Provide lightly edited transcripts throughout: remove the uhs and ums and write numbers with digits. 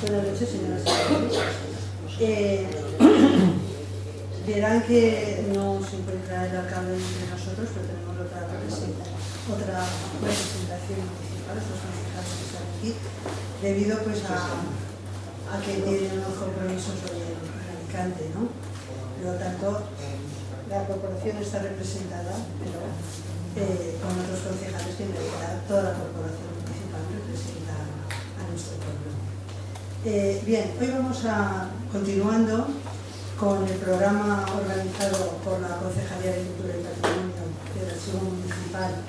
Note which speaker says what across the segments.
Speaker 1: Buenas noches, señoras y señores. Verán que no se encuentra el alcalde entre nosotros, pero tenemos otra representación municipal, estos concejales que están aquí, debido pues a que tienen unos compromisos hoy en Alicante, ¿no? Por lo tanto, la corporación está representada, pero con otros concejales que en realidad toda la corporación municipal representa a nuestro pueblo. Bien, hoy vamos continuando con el programa organizado por la Concejalía de Cultura y Patrimonio del Archivo Municipal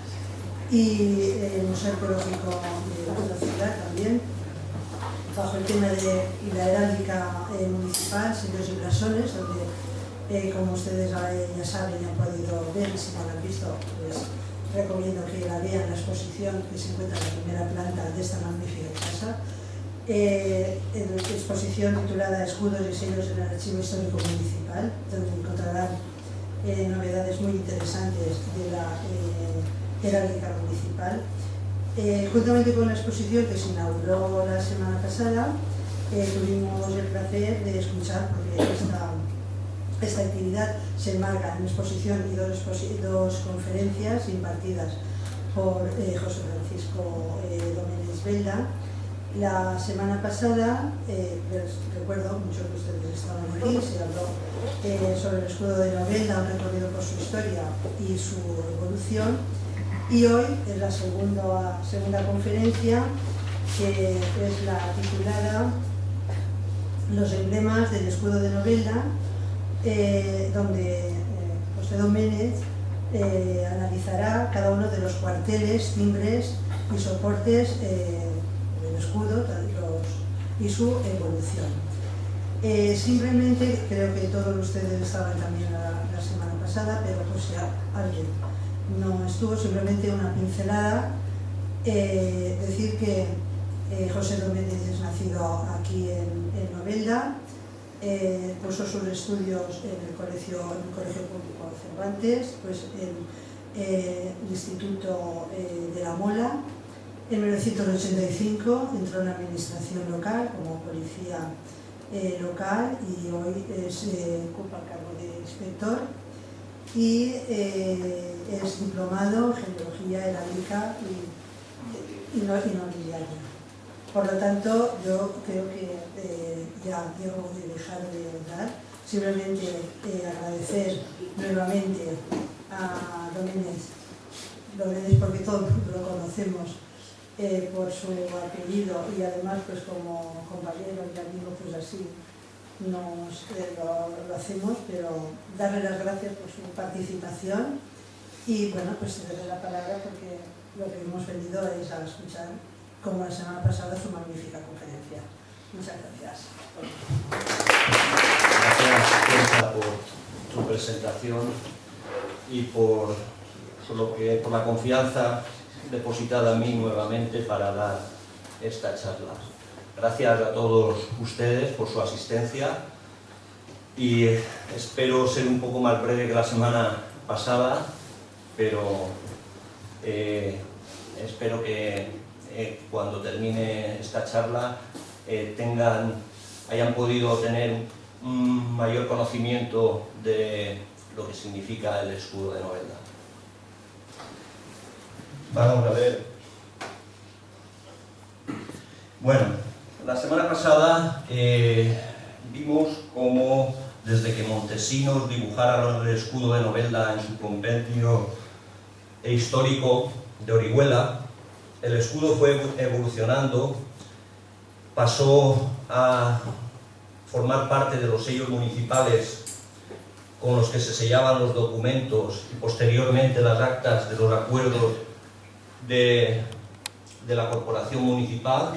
Speaker 1: y el Museo Arqueológico de la ciudad también, bajo el tema de la heráldica municipal, sellos y blasones, donde, como ustedes ya saben y han podido ver, y si no lo han visto, pues recomiendo que la vean, la exposición que se encuentra en la primera planta de esta magnífica casa. En la exposición titulada Escudos y sellos en el Archivo Histórico Municipal, donde encontrarán novedades muy interesantes de la heráldica municipal. Juntamente con la exposición que se inauguró la semana pasada, tuvimos el placer de escuchar, porque esta actividad se enmarca en exposición y dos conferencias impartidas por José Francisco Doménez Belda. La semana pasada, les recuerdo, muchos de ustedes estaban aquí, se habló sobre el escudo de Novelda, un recorrido por su historia y su evolución. Y hoy es la segunda conferencia, que es la titulada Los emblemas del escudo de Novelda, donde José Doménez analizará cada uno de los cuarteles, timbres y soportes del escudo y su evolución. Simplemente, creo que todos ustedes estaban también la semana pasada, pero pues si alguien no estuvo, simplemente una pincelada. Decir que José Doménez es nacido aquí en Novelda, cursó sus estudios en el Colegio Público Cervantes, pues el Instituto de la Mola. En 1985 entró en la administración local como policía local y hoy ocupa el cargo de inspector y es diplomado en genealogía heráldica y nobiliaria. Por lo tanto, yo creo que ya debo de dejar de hablar, simplemente agradecer nuevamente a Doménez, porque todos lo conocemos por su apellido y además pues como compañero y amigo, pues así lo hacemos, pero darle las gracias por su participación y bueno, pues te doy la palabra porque lo que hemos venido es a escuchar, como la semana pasada, su magnífica conferencia. Muchas gracias.
Speaker 2: Gracias, por tu presentación y por la confianza depositada en mí nuevamente para dar esta charla. Gracias a todos ustedes por su asistencia y espero ser un poco más breve que la semana pasada, pero espero que cuando termine esta charla hayan podido tener un mayor conocimiento de lo que significa el escudo de Novelda. Vamos a ver. Bueno, la semana pasada vimos cómo desde que Montesinos dibujara el escudo de Novelda en su compendio histórico de Orihuela, el escudo fue evolucionando, pasó a formar parte de los sellos municipales con los que se sellaban los documentos y posteriormente las actas de los acuerdos de la corporación municipal,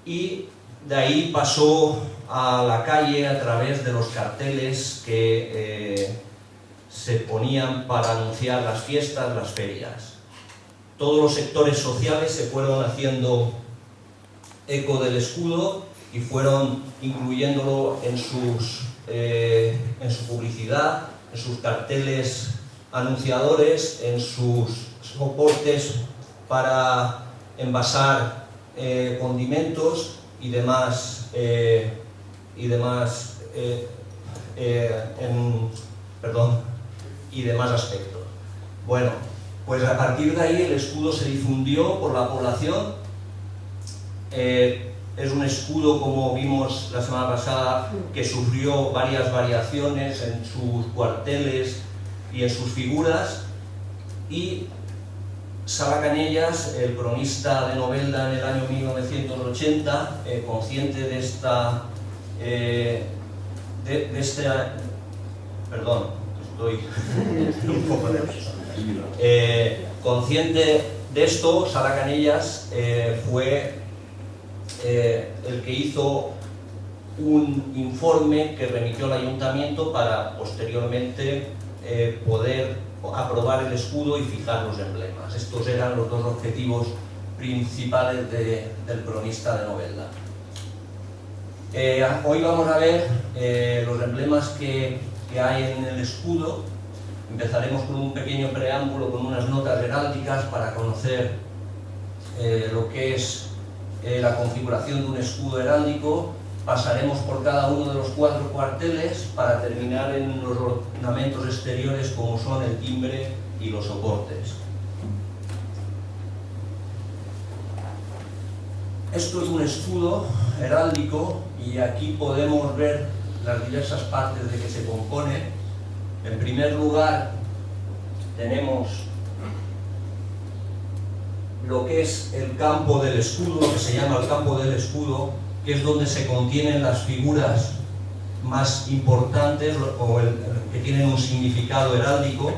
Speaker 2: y de ahí pasó a la calle a través de los carteles que se ponían para anunciar las fiestas, las ferias. Todos los sectores sociales se fueron haciendo eco del escudo y fueron incluyéndolo en su publicidad, en sus carteles anunciadores, en sus soportes para envasar condimentos y demás aspectos. Bueno, pues a partir de ahí el escudo se difundió por la población. Es un escudo, como vimos la semana pasada, que sufrió varias variaciones en sus cuarteles y en sus figuras, y Sala Canellas, el cronista de Novelda en el año 1980, consciente de esta perdón, estoy un poco nervioso. Consciente de esto, Sala Canellas fue el que hizo un informe que remitió al ayuntamiento para posteriormente poder aprobar el escudo y fijar los emblemas. Estos eran los dos objetivos principales del cronista de Novelda. Hoy vamos a ver los emblemas que hay en el escudo. Empezaremos con un pequeño preámbulo, con unas notas heráldicas para conocer lo que es la configuración de un escudo heráldico. Pasaremos por cada uno de los 4 cuarteles para terminar en los ornamentos exteriores, como son el timbre y los soportes. Esto es un escudo heráldico y aquí podemos ver las diversas partes de que se compone. En primer lugar tenemos lo que es el campo del escudo, lo que se llama el campo del escudo, que es donde se contienen las figuras más importantes o que tienen un significado heráldico.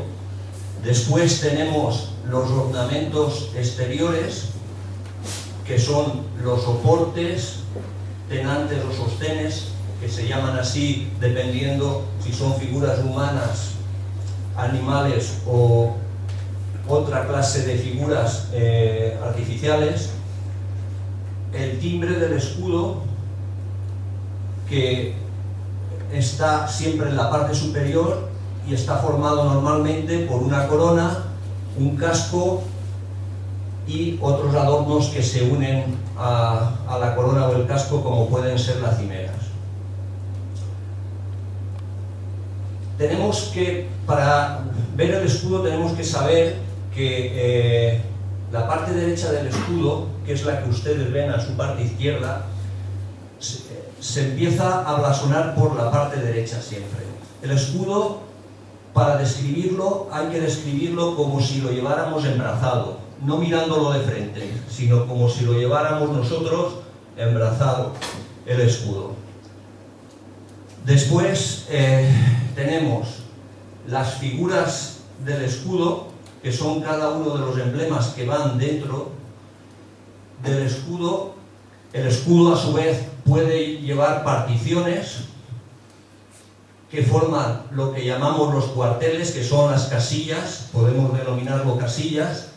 Speaker 2: Después tenemos los ornamentos exteriores, que son los soportes, tenantes o sostenes, que se llaman así dependiendo si son figuras humanas, animales o otra clase de figuras artificiales. El timbre del escudo, que está siempre en la parte superior y está formado normalmente por una corona, un casco y otros adornos que se unen a la corona o el casco, como pueden ser las cimeras. Tenemos que, para ver el escudo, tenemos que saber que la parte derecha del escudo, que es la que ustedes ven a su parte izquierda, se empieza a blasonar por la parte derecha siempre. El escudo, para describirlo, hay que describirlo como si lo lleváramos embrazado, no mirándolo de frente, sino como si lo lleváramos nosotros embrazado, el escudo. Después tenemos las figuras del escudo, que son cada uno de los emblemas que van dentro del escudo. El escudo, a su vez, puede llevar particiones que forman lo que llamamos los cuarteles, que son las casillas, podemos denominarlo casillas,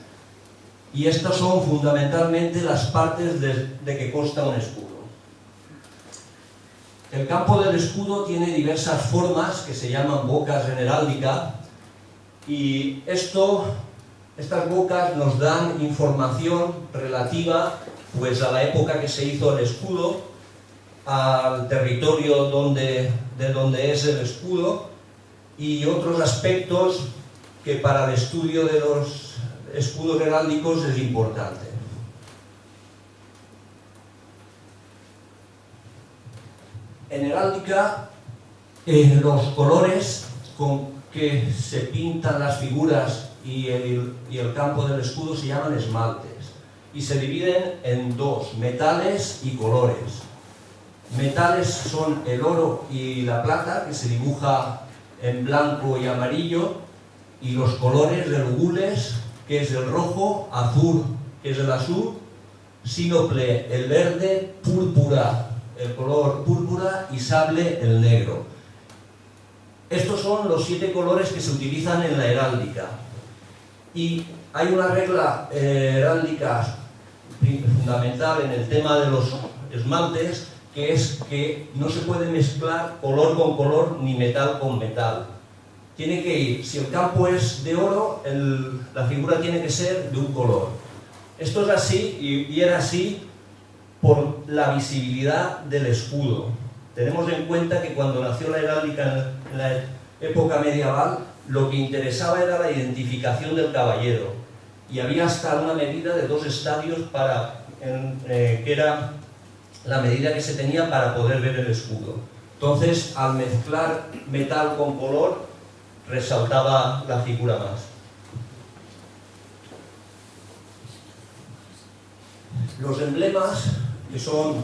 Speaker 2: y estas son fundamentalmente las partes de que consta un escudo. El campo del escudo tiene diversas formas que se llaman bocas en heráldica, y estas bocas nos dan información relativa pues a la época que se hizo el escudo, al territorio de donde es el escudo y otros aspectos que para el estudio de los escudos heráldicos es importante. En heráldica, los colores con que se pintan las figuras y el campo del escudo se llaman esmaltes y se dividen en dos: metales y colores. Metales son el oro y la plata, que se dibuja en blanco y amarillo, y los colores el gules, que es el rojo, azul, que es el azul, sínople el verde, púrpura el color púrpura y sable el negro. Estos son los 7 colores que se utilizan en la heráldica. Y hay una regla heráldica fundamental en el tema de los esmaltes, que es que no se puede mezclar color con color ni metal con metal. Tiene que ir, si el campo es de oro, la figura tiene que ser de un color. Esto es así y era así por la visibilidad del escudo. Tenemos en cuenta que cuando nació la heráldica en la época medieval, lo que interesaba era la identificación del caballero, y había hasta una medida de 2 estadios que era la medida que se tenía para poder ver el escudo. Entonces, al mezclar metal con color, resaltaba la figura más. Los emblemas, que son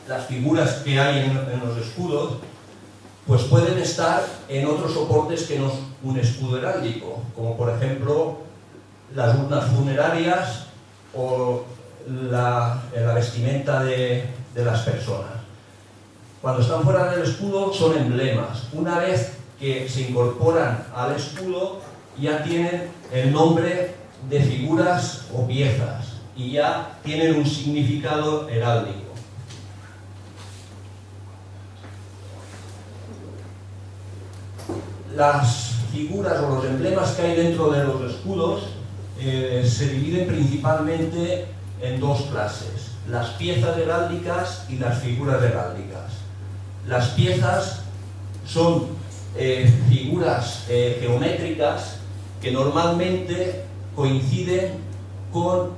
Speaker 2: las figuras que hay en los escudos, pues pueden estar en otros soportes que no es un escudo heráldico, como por ejemplo las urnas funerarias o la vestimenta de las personas. Cuando están fuera del escudo son emblemas. Una vez que se incorporan al escudo ya tienen el nombre de figuras o piezas y ya tienen un significado heráldico. Las figuras o los emblemas que hay dentro de los escudos se dividen principalmente en 2 clases: las piezas heráldicas y las figuras heráldicas. Las piezas son figuras geométricas que normalmente coinciden con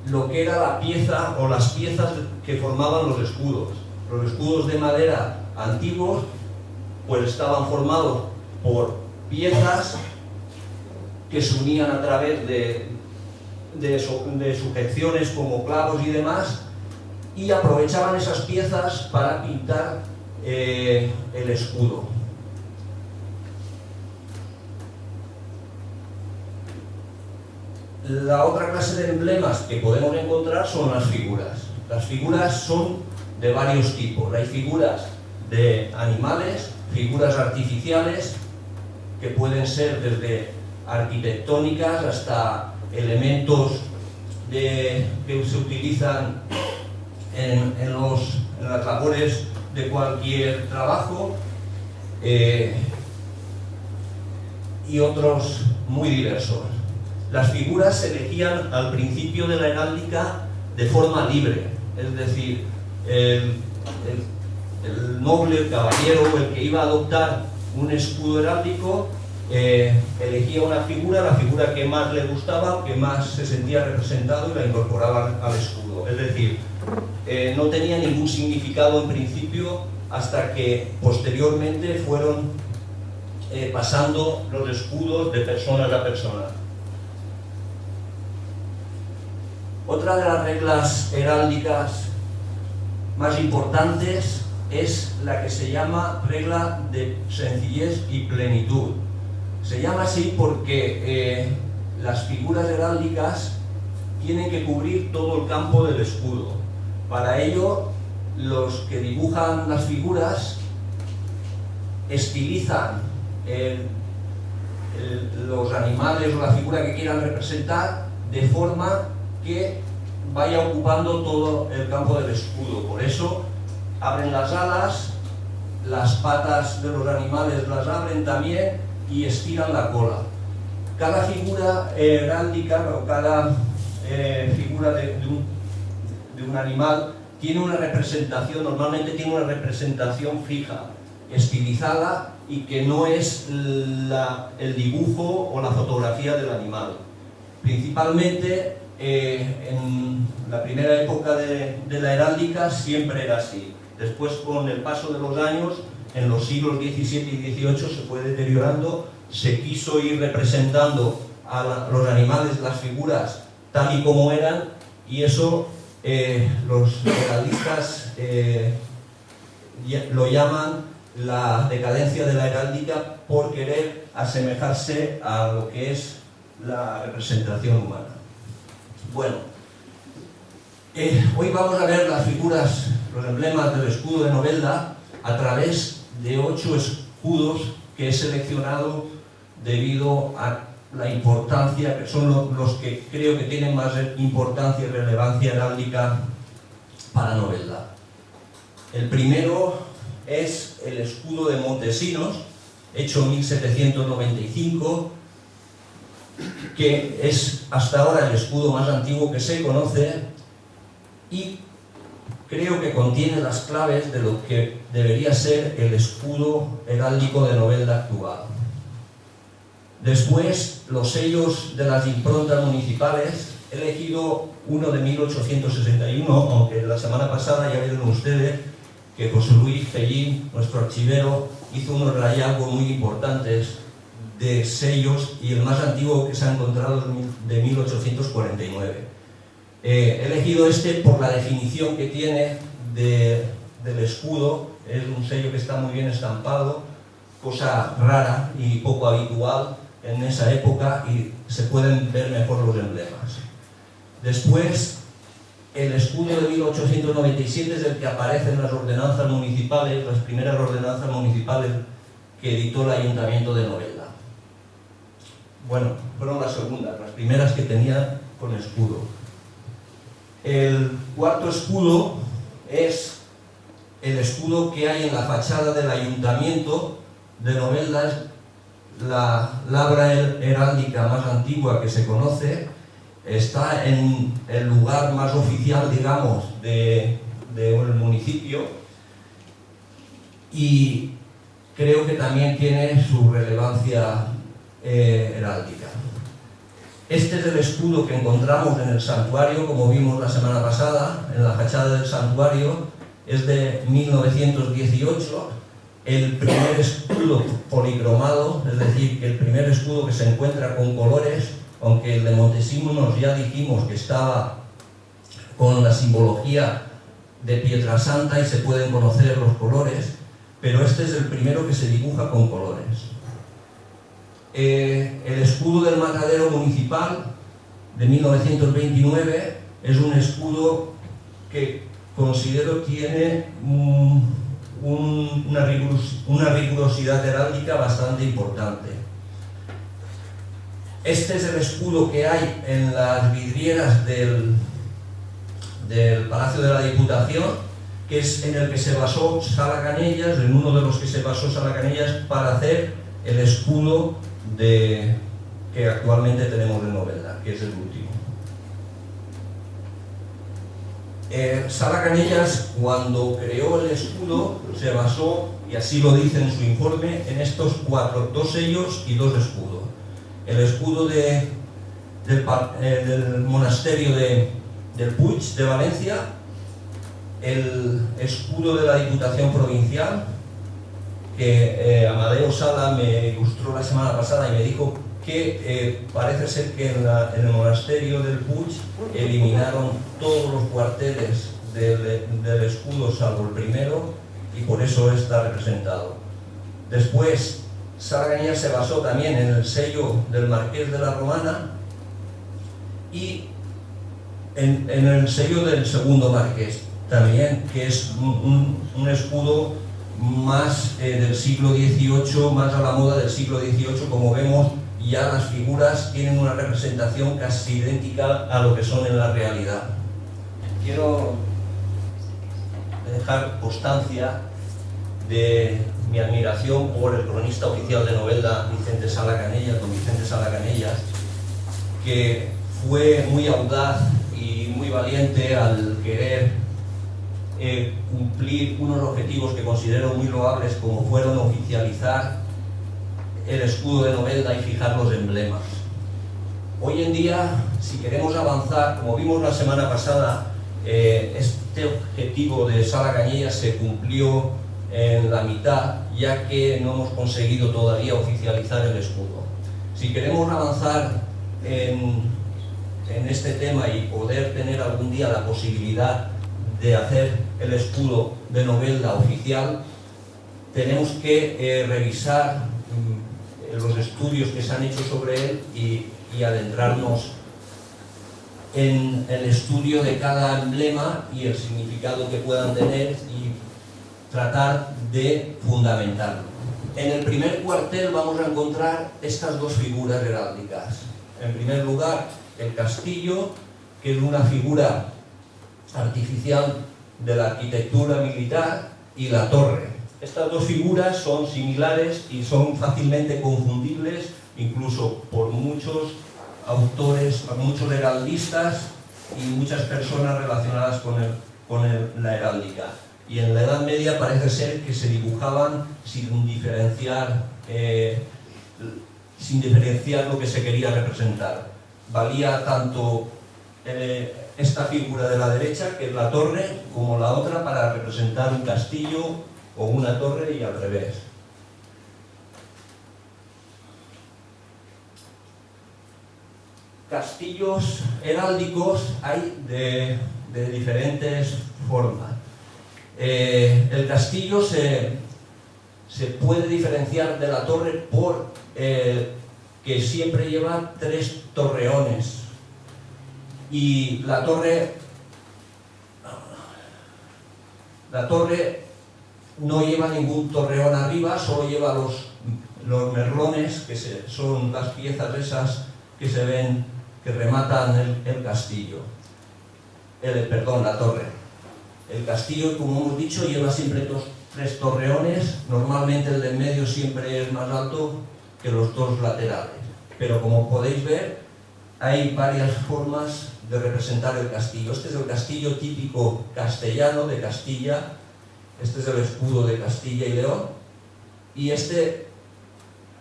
Speaker 2: lo que era la pieza o las piezas que formaban los escudos. Los escudos de madera antiguos pues estaban formados por piezas que se unían a través de sujeciones como clavos y demás, y aprovechaban esas piezas para pintar el escudo. La otra clase de emblemas que podemos encontrar son las figuras. Las figuras son de varios tipos. Hay figuras de animales, figuras artificiales, que pueden ser desde arquitectónicas hasta elementos que se utilizan en las labores de cualquier trabajo, y otros muy diversos. Las figuras se elegían al principio de la heráldica de forma libre, es decir, el noble, el caballero o el que iba a adoptar un escudo heráldico elegía una figura, la figura que más le gustaba, que más se sentía representado, y la incorporaba al escudo. Es decir, no tenía ningún significado en principio hasta que posteriormente fueron pasando los escudos de persona a persona. Otra de las reglas heráldicas más importantes es la que se llama regla de sencillez y plenitud. Se llama así porque las figuras heráldicas tienen que cubrir todo el campo del escudo. Para ello, los que dibujan las figuras estilizan los animales o la figura que quieran representar de forma que vaya ocupando todo el campo del escudo. Por eso abren las alas, las patas de los animales las abren también y estiran la cola. Cada figura heráldica o cada figura de un animal tiene una representación, normalmente tiene una representación fija, estilizada, y que no es el dibujo o la fotografía del animal. Principalmente en la primera época de la heráldica siempre era así. Después, con el paso de los años, en los siglos XVII y XVIII se fue deteriorando, se quiso ir representando a los animales, las figuras, tal y como eran, y eso los heraldistas lo llaman la decadencia de la heráldica, por querer asemejarse a lo que es la representación humana. Bueno, hoy vamos a ver las figuras, los emblemas del escudo de Novelda a través de 8 escudos que he seleccionado debido a la importancia, que son los que creo que tienen más importancia y relevancia heráldica para Novelda. El primero es el escudo de Montesinos, hecho en 1795, que es hasta ahora el escudo más antiguo que se conoce, y creo que contiene las claves de lo que debería ser el escudo heráldico de Novelda actual. Después, los sellos de las improntas municipales. He elegido uno de 1861, aunque la semana pasada ya vieron ustedes que José Luis Fellín, nuestro archivero, hizo unos hallazgos muy importantes de sellos, y el más antiguo que se ha encontrado es de 1849. He elegido este por la definición que tiene del escudo. Es un sello que está muy bien estampado, cosa rara y poco habitual en esa época, y se pueden ver mejor los emblemas. Después, el escudo de 1897 es el que aparece en las ordenanzas municipales, las primeras ordenanzas municipales que editó el Ayuntamiento de Novelda. Bueno, fueron las segundas, las primeras que tenía con escudo. El cuarto escudo es el escudo que hay en la fachada del Ayuntamiento de Novelda. Es la labra heráldica más antigua que se conoce. Está en el lugar más oficial, digamos, del municipio, y creo que también tiene su relevancia heráldica. Este es el escudo que encontramos en el santuario, como vimos la semana pasada, en la fachada del santuario. Es de 1918, el primer escudo policromado, es decir, que el primer escudo que se encuentra con colores, aunque el de Montesinos ya dijimos que estaba con la simbología de Pietrasanta y se pueden conocer los colores, pero este es el primero que se dibuja con colores. El escudo del matadero municipal de 1929 es un escudo que considero tiene una rigurosidad heráldica bastante importante. Este es el escudo que hay en las vidrieras del Palacio de la Diputación, que es en el que se basó Sala Canellas, en uno de los que se basó Sala Canellas para hacer el escudo que actualmente tenemos en Novelda, que es el último. Sala Canellas, cuando creó el escudo, se basó, y así lo dice en su informe, en estos cuatro: 2 sellos y 2 escudos. El escudo del monasterio del Puig de Valencia, el escudo de la Diputación Provincial, que Amadeo Sala me ilustró la semana pasada y me dijo que parece ser que en el monasterio del Puig eliminaron todos los cuarteles del escudo salvo el primero, y por eso está representado. Después, Sala Canellas se basó también en el sello del Marqués de la Romana y en el sello del segundo Marqués también, que es un escudo más del siglo XVIII, más a la moda del siglo XVIII. Como vemos, ya las figuras tienen una representación casi idéntica a lo que son en la realidad. Quiero dejar constancia de mi admiración por el cronista oficial de Novelda, Vicente Sala Canellas, don Vicente Sala Canellas, que fue muy audaz y muy valiente al querer cumplir unos objetivos que considero muy loables, como fueron oficializar el escudo de Novelda y fijar los emblemas. Hoy en día, si queremos avanzar, como vimos la semana pasada, este objetivo de Sala Canellas se cumplió en la mitad, ya que no hemos conseguido todavía oficializar el escudo. Si queremos avanzar en este tema y poder tener algún día la posibilidad de hacer el escudo de Novelda oficial, tenemos que revisar los estudios que se han hecho sobre él y adentrarnos en el estudio de cada emblema y el significado que puedan tener y tratar de fundamentarlo. En el primer cuartel vamos a encontrar estas 2 figuras heráldicas. En primer lugar, el castillo, que es una figura artificial de la arquitectura militar, y la torre. Estas 2 figuras son similares y son fácilmente confundibles, incluso por muchos autores, por muchos heraldistas y muchas personas relacionadas con la heráldica. Y en la Edad Media parece ser que se dibujaban sin diferenciar lo que se quería representar. Valía tanto esta figura de la derecha, que es la torre, como la otra para representar un castillo o una torre, y al revés. Castillos heráldicos hay de diferentes formas. El castillo se puede diferenciar de la torre por que siempre lleva 3 torreones, y la torre no lleva ningún torreón arriba, solo lleva los merlones, que son las piezas esas que se ven, que rematan el castillo, la torre. El castillo, como hemos dicho, lleva siempre 3 torreones. Normalmente el de en medio siempre es más alto que los 2 laterales, pero como podéis ver, hay varias formas de representar el castillo. Este es el castillo típico castellano de Castilla, este es el escudo de Castilla y León, y este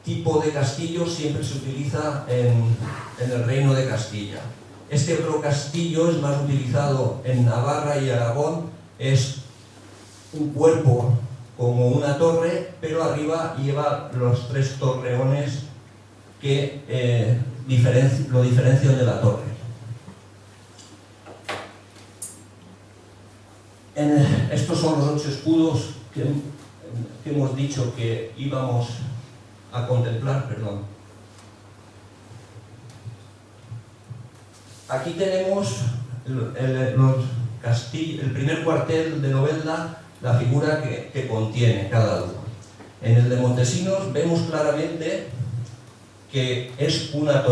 Speaker 2: tipo de castillo siempre se utiliza en el Reino de Castilla. Este otro castillo es más utilizado en Navarra y Aragón, es un cuerpo como una torre, pero arriba lleva los 3 torreones que lo diferencian de la torre. Estos son los 8 escudos que hemos dicho que íbamos a contemplar, perdón. Aquí tenemos el primer cuartel de Novelda, la figura que contiene cada uno. En el de Montesinos vemos claramente que es una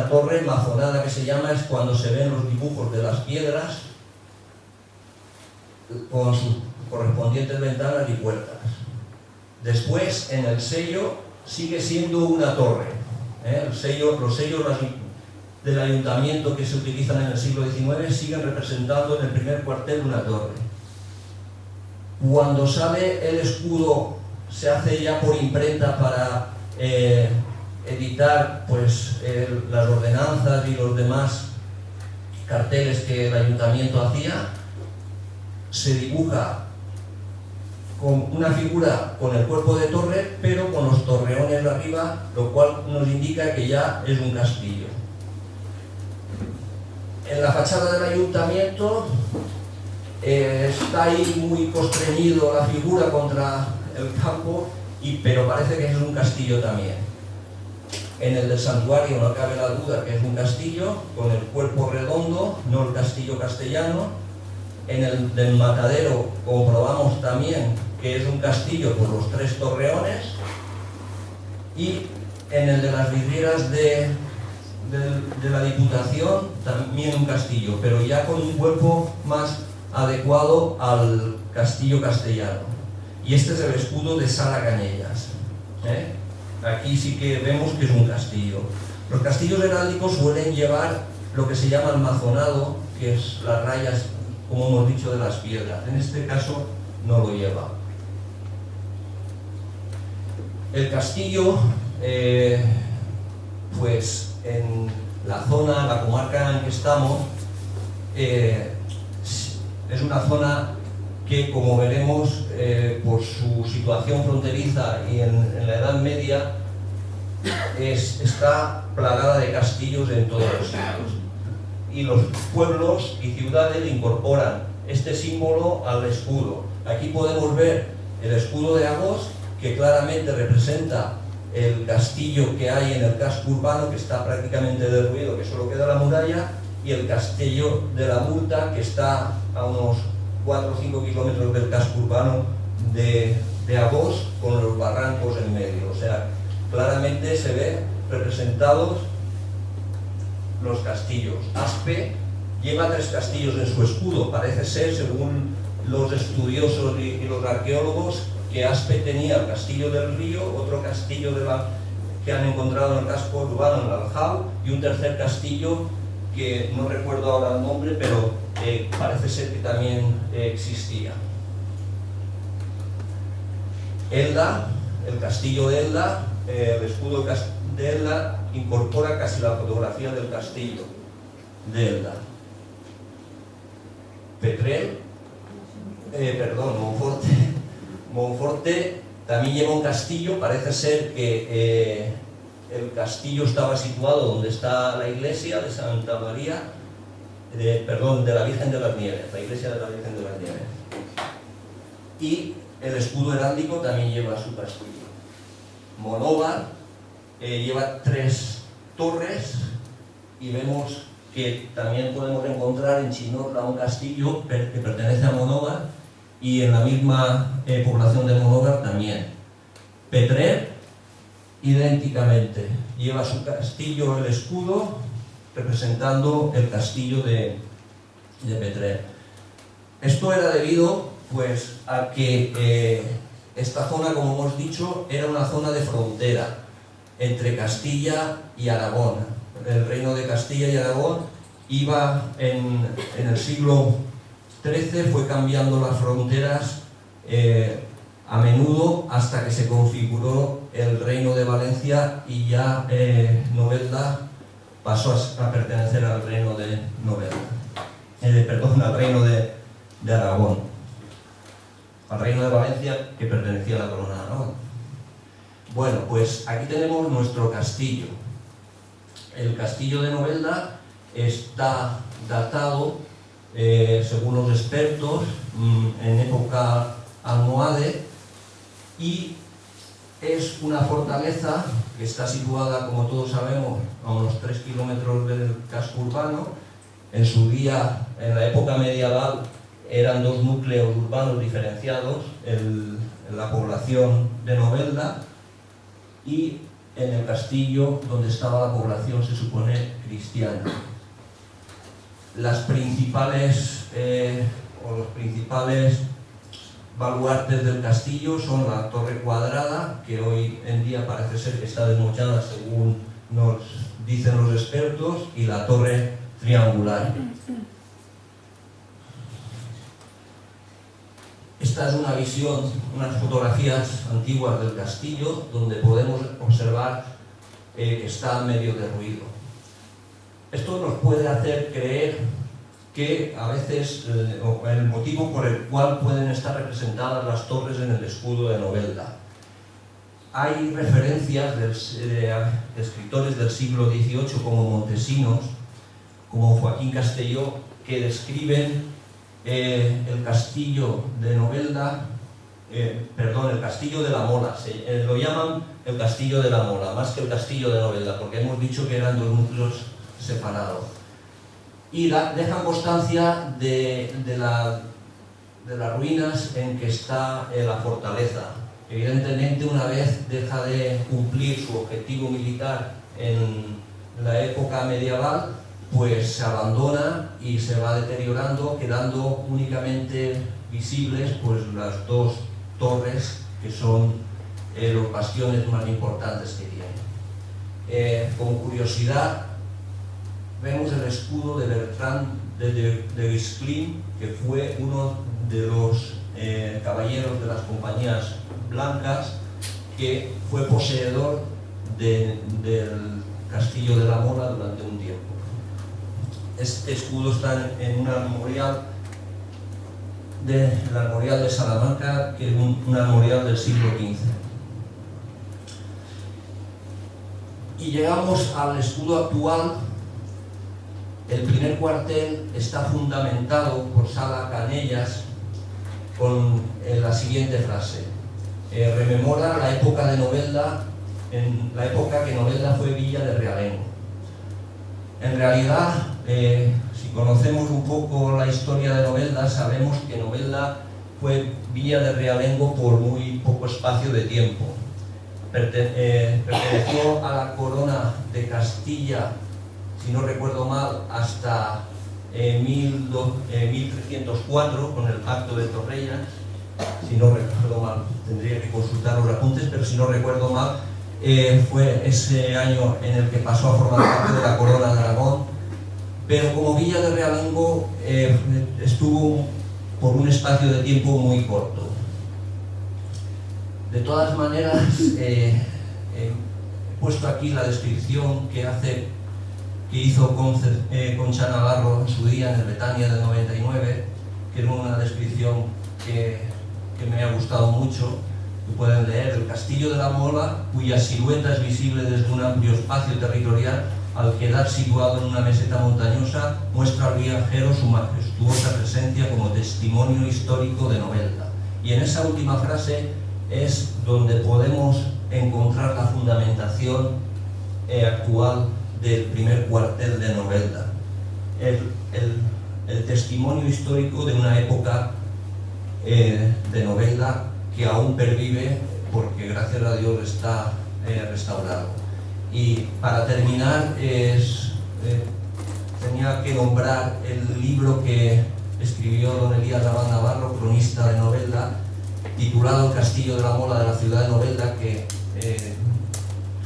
Speaker 2: torre mazonada, que se llama, es cuando se ven los dibujos de las piedras con sus correspondientes ventanas y puertas. Después, en el sello, sigue siendo una torre. Los sellos del ayuntamiento que se utilizan en el siglo XIX siguen representando en el primer cuartel una torre. Cuando sale el escudo, se hace ya por imprenta para editar pues, las ordenanzas y los demás carteles que el ayuntamiento hacía. Se dibuja con una figura con el cuerpo de torre, pero con los torreones arriba, lo cual nos indica que ya es un castillo. En la fachada del ayuntamiento está ahí muy constreñido la figura contra el campo, pero parece que es un castillo también. En el del santuario no cabe la duda que es un castillo, con el cuerpo redondo, no el castillo castellano. En el del matadero comprobamos también que es un castillo por los 3 torreones, y en el de las vidrieras de la Diputación también un castillo, pero ya con un cuerpo más adecuado al castillo castellano. Y este es el escudo de Sala Cañellas. Aquí sí que vemos que es un castillo. Los castillos heráldicos suelen llevar lo que se llama el mazonado, que es las rayas, como hemos dicho, de las piedras. En este caso no lo lleva. El castillo, pues en la zona, la comarca en que estamos, es una zona que, como veremos, por su situación fronteriza y en la Edad Media, está plagada de castillos en todos los sitios. Y los pueblos y ciudades incorporan este símbolo al escudo. Aquí podemos ver el escudo de Agós, que claramente representa el castillo que hay en el casco urbano, que está prácticamente derruido, que solo queda la muralla, y el castillo de la Murta, que está a unos 4 o 5 kilómetros del casco urbano de Agós, con los barrancos en medio. O sea, claramente se ve representados los castillos. Aspe lleva 3 castillos en su escudo. Parece ser, según los estudiosos y los arqueólogos, que Aspe tenía el castillo del río, otro castillo que han encontrado en el casco urbano, en el Aljau, y un tercer castillo que no recuerdo ahora el nombre, pero parece ser que también existía. Elda, el castillo de Elda, el escudo de Elda incorpora casi la fotografía del castillo de Elda. Petrel, Monforte también lleva un castillo. Parece ser que el castillo estaba situado donde está la iglesia de Santa María, de la Virgen de las Nieves, la iglesia de la Virgen de las Nieves. Y el escudo heráldico también lleva su castillo. Monóvar lleva 3 torres, y vemos que también podemos encontrar en Chinorla un castillo que pertenece a Monóvar, y en la misma población de Monóvar también. Petrer, idénticamente, lleva su castillo, el escudo, representando el castillo de Petrer. Esto era debido pues a que esta zona, como hemos dicho, era una zona de frontera entre Castilla y Aragón. El reino de Castilla y Aragón iba en el siglo XIII, fue cambiando las fronteras a menudo hasta que se configuró el reino de Valencia, y ya Novelda pasó a pertenecer al reino de al reino de Aragón, al reino de Valencia, que pertenecía a la corona de Aragón. Bueno, pues aquí tenemos nuestro castillo. El castillo de Novelda está datado, según los expertos, en época almohade, y es una fortaleza que está situada, como todos sabemos, a unos 3 kilómetros del casco urbano. En su día, en la época medieval, eran 2 núcleos urbanos diferenciados, la población de Novelda y en el castillo, donde estaba la población, se supone, cristiana. Las principales los principales baluartes del castillo son la torre cuadrada, que hoy en día parece ser que está desmochada, según nos dicen los expertos, y la torre triangular. Esta es una visión, unas fotografías antiguas del castillo, donde podemos observar que está medio derruido. Esto nos puede hacer creer que a veces el motivo por el cual pueden estar representadas las torres en el escudo de Novelda. Hay referencias de escritores del siglo XVIII como Montesinos, como Joaquín Castelló, que describen el castillo de Novelda, el castillo de la Mola. Lo llaman el castillo de la Mola, más que el castillo de Novelda, porque hemos dicho que eran 2 núcleos separados. Y dejan constancia de las ruinas en que está la fortaleza. Evidentemente, una vez deja de cumplir su objetivo militar en la época medieval, pues se abandona y se va deteriorando, quedando únicamente visibles pues las 2 torres que son los bastiones más importantes que tiene. Como curiosidad, vemos el escudo de Bertrand de Guesclin, que fue uno de los caballeros de las compañías blancas, que fue poseedor del castillo de la Mola durante un tiempo. Este escudo está en un armorial de Salamanca, que es un armorial del siglo XV. Y llegamos al escudo actual. El primer cuartel está fundamentado por Sala Canellas con la siguiente frase: rememora la época de Novelda, en la época que Novelda fue villa de realengo. En realidad, si conocemos un poco la historia de Novelda, sabemos que Novelda fue villa de realengo por muy poco espacio de tiempo. Perteneció a la corona de Castilla, si no recuerdo mal, hasta 1304, con el Pacto de Torrellas. Si no recuerdo mal, tendría que consultar los apuntes, pero si no recuerdo mal, fue ese año en el que pasó a formar parte de la corona de Aragón. pero como Villa de Realengo estuvo por un espacio de tiempo muy corto. De todas maneras, he puesto aquí la descripción que hizo Concha Navarro en su día en el Betania del 99, que era una descripción que me ha gustado mucho, que pueden leer: el Castillo de la Mola, cuya silueta es visible desde un amplio espacio territorial, al quedar situado en una meseta montañosa, muestra al viajero su majestuosa presencia como testimonio histórico de Novelda. Y en esa última frase es donde podemos encontrar la fundamentación actual del primer cuartel de Novelda. El testimonio histórico de una época de Novelda que aún pervive, porque gracias a Dios está restaurado. Y para terminar, tenía que nombrar el libro que escribió don Elías Rabal Navarro, cronista de Novelda, titulado El Castillo de la Mola de la ciudad de Novelda, que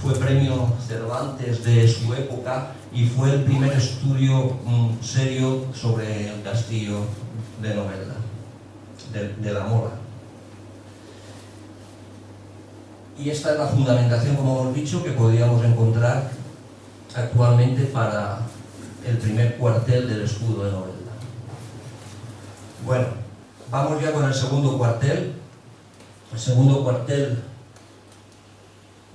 Speaker 2: fue premio Cervantes de su época y fue el primer estudio serio sobre el castillo de Novelda, de la Mola. Y esta es la fundamentación, como hemos dicho, que podríamos encontrar actualmente para el primer cuartel del escudo de Novelda. Bueno, vamos ya con el segundo cuartel. El segundo cuartel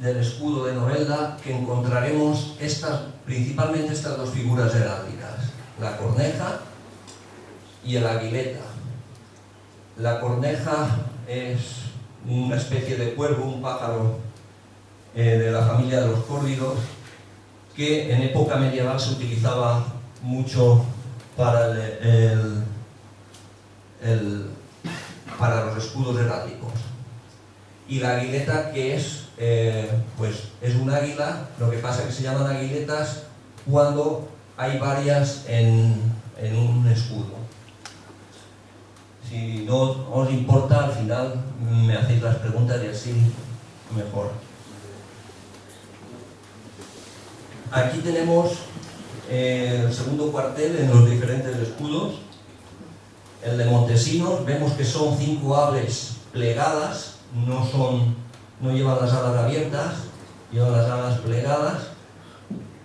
Speaker 2: del escudo de Novelda, que encontraremos principalmente estas dos figuras heráldicas: la corneja y el aguileta. La corneja es una especie de cuervo, un pájaro de la familia de los córvidos, que en época medieval se utilizaba mucho para para los escudos heráldicos. Y la aguileta, que es un águila, lo que pasa es que se llaman aguiletas cuando hay varias en un escudo. Si no os importa, al final me hacéis las preguntas y así mejor. Aquí tenemos el segundo cuartel en los diferentes escudos. El de Montesinos, vemos que son 5 aves plegadas, no llevan las alas abiertas, llevan las alas plegadas,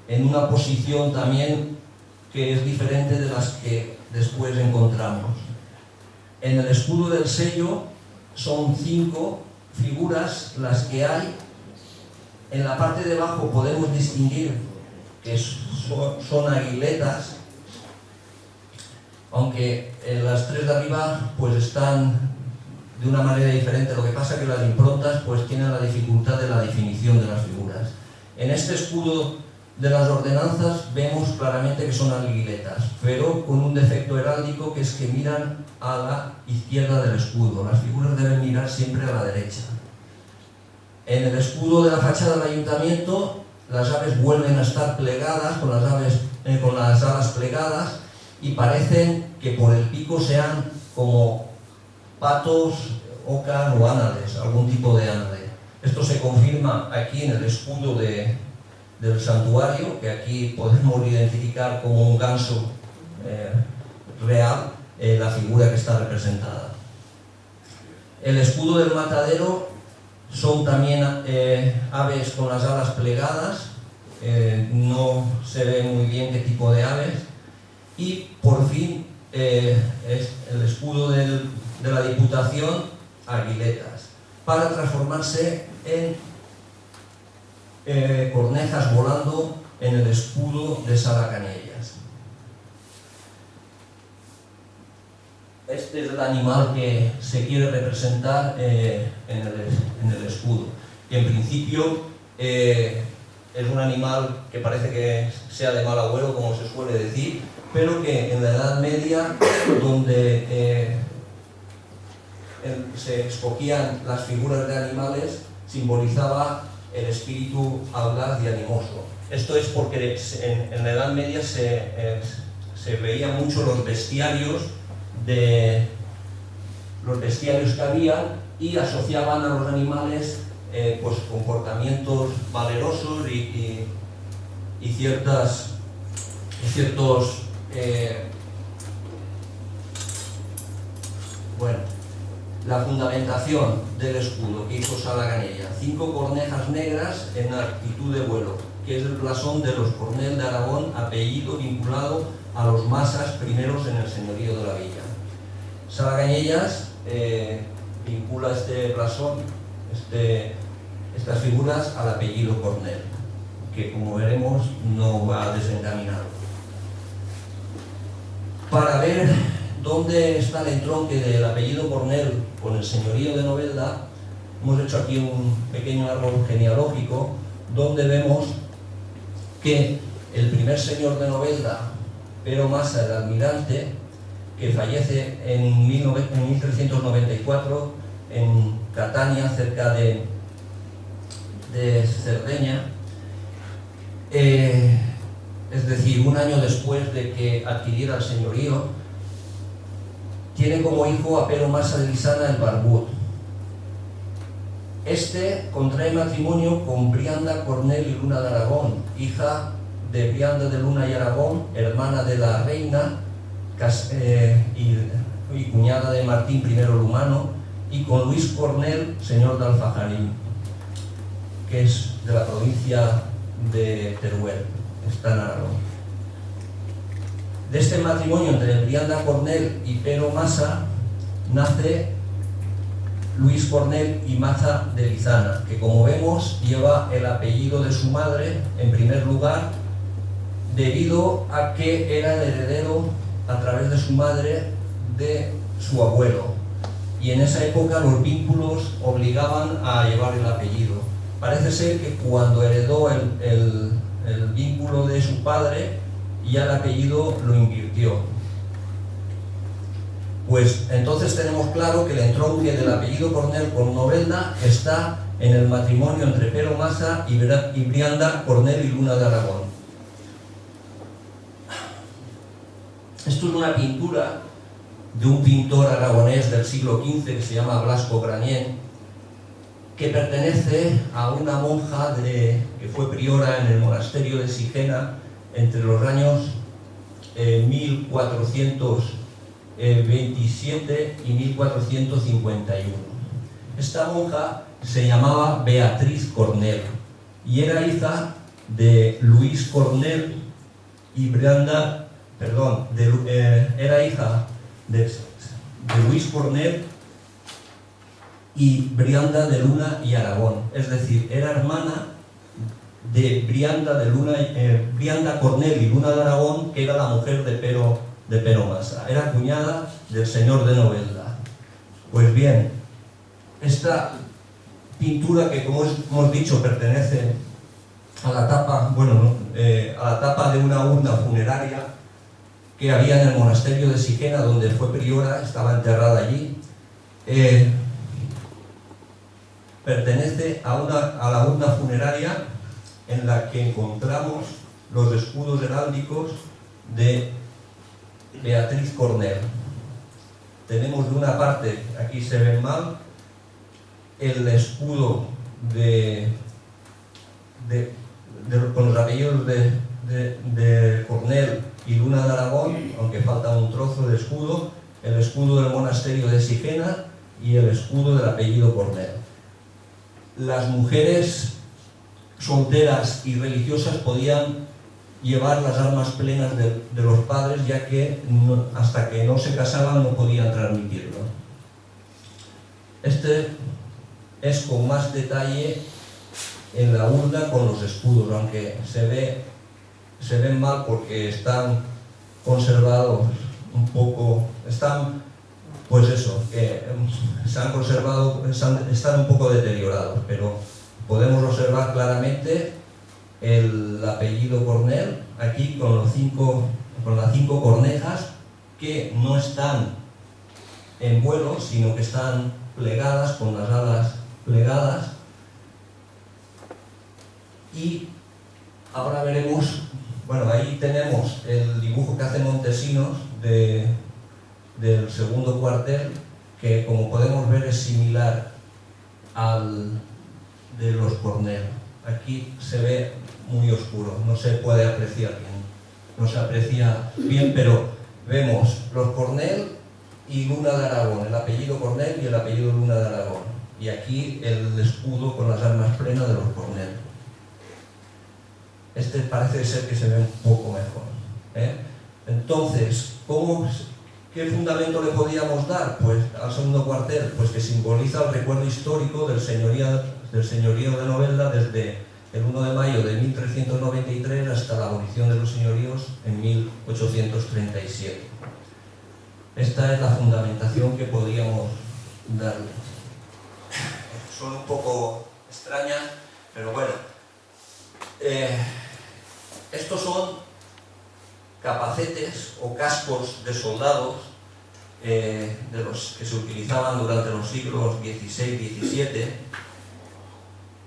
Speaker 2: en una posición también que es diferente de las que después encontramos. En el escudo del Sello son 5 figuras las que hay. En la parte de abajo podemos distinguir que son aguiletas, aunque las 3 de arriba pues están de una manera diferente. Lo que pasa es que las improntas pues tienen la dificultad de la definición de las figuras. En este escudo de las ordenanzas vemos claramente que son aguiletas, pero con un defecto heráldico, que es que miran a la izquierda del escudo. Las figuras deben mirar siempre a la derecha. En el escudo de la fachada del ayuntamiento, las aves vuelven a estar plegadas, con las alas plegadas, y parecen que por el pico sean como patos, ocas o ánades, algún tipo de ánade. Esto se confirma aquí en el escudo del santuario, que aquí podemos identificar como un ganso real la figura que está representada. El escudo del matadero son también aves con las alas plegadas, no se ve muy bien qué tipo de aves. Y por fin es el escudo de la Diputación, aguiletas, para transformarse en cornejas volando en el escudo de Salacanellas. Este es el animal que se quiere representar en el escudo. Y en principio es un animal que parece que sea de mal agüero, como se suele decir, pero que en la Edad Media, donde se escogían las figuras de animales, simbolizaba el espíritu audaz y animoso. Esto es porque en la Edad Media se veían mucho los bestiarios que había, y asociaban a los animales pues comportamientos valerosos y ciertos
Speaker 3: bueno, la fundamentación del escudo que hizo Salaganella: 5 cornejas negras en actitud de vuelo, que es el blasón de los Cornel de Aragón, apellido vinculado a los Masas, primeros en el señorío de la villa. Salaganellas vincula este blasón, estas figuras, al apellido Cornel, que como veremos no va desencaminado. Para ver dónde está el entronque del apellido Cornel con el señorío de Novelda, hemos hecho aquí un pequeño árbol genealógico donde vemos que el primer señor de Novelda, Pero Masa, el almirante, que fallece en 1394 en Catania, cerca de Cerdeña, es decir, un año después de que adquiriera el señorío, tiene como hijo a Pero Masa de Lisana el Barbut. Este contrae matrimonio con Brianda Cornel y Luna de Aragón, hija de Brianda de Luna y Aragón, hermana de la reina y cuñada de Martín I Lumano, y con Luis Cornel, señor de Alfajarín, que es de la provincia de Teruel, está en Aragón. De este matrimonio entre Brianda Cornel y Pero Masa nace Luis Cornel y Maza de Lizana, que como vemos lleva el apellido de su madre en primer lugar, debido a que era el heredero a través de su madre de su abuelo, y en esa época los vínculos obligaban a llevar el apellido. Parece ser que cuando heredó el vínculo de su padre, ya el apellido lo invirtió. Pues entonces tenemos claro que el entronque del apellido Cornel con Novelda está en el matrimonio entre Pero Masa y Brianda Cornel y Luna de Aragón. Esto es una pintura de un pintor aragonés del siglo XV que se llama Blasco Granién, que pertenece a una monja que fue priora en el monasterio de Sigena entre los años 1427 y 1451. Esta monja se llamaba Beatriz Cornel y era hija de Luis Cornel y Brianda, era hija de Luis Cornel y Brianda de Luna y Aragón, es decir, era hermana de Brianda Cornel y Luna de Aragón, que era la mujer de Pero Masa, era cuñada del señor de Novelda. Pues bien, esta pintura, que como hemos dicho pertenece a la tapa, a la tapa de una urna funeraria que había en el monasterio de Sigena, donde fue priora, estaba enterrada allí, pertenece a la urna funeraria en la que encontramos los escudos heráldicos de Beatriz Cornel. Tenemos de una parte, aquí se ve mal, el escudo con los apellidos de Cornel y Luna de Aragón, aunque falta un trozo de escudo, el escudo del monasterio de Sigena y el escudo del apellido Cornel. Las mujeres solteras y religiosas podían llevar las armas plenas de los padres, ya que hasta que no se casaban no podían transmitirlo. Este es con más detalle en la urna con los escudos, aunque se ven mal porque están conservados un poco, están se han conservado, están un poco deteriorados, pero podemos observar claramente el apellido Cornel aquí con las 5 cornejas, que no están en vuelo, sino que están plegadas, con las alas plegadas. Y ahora veremos, ahí tenemos el dibujo que hace Montesinos del segundo cuartel, que como podemos ver es similar al de los Cornel. Aquí se ve muy oscuro, no se puede apreciar bien. no se aprecia bien, pero vemos los Cornell y Luna de Aragón, el apellido Cornell y el apellido Luna de Aragón. Y aquí el escudo con las armas plenas de los Cornell. Este parece ser que se ve un poco mejor, ¿eh? Entonces, ¿qué fundamento le podíamos dar? Pues al segundo cuartel, pues que simboliza el recuerdo histórico del señorío de Novelda desde el 1 de mayo de 1393 hasta la abolición de los señoríos en 1837. Esta es la fundamentación que podíamos darle. Son un poco extrañas, pero bueno. Estos son capacetes o cascos de soldados de los que se utilizaban durante los siglos XVI y XVII.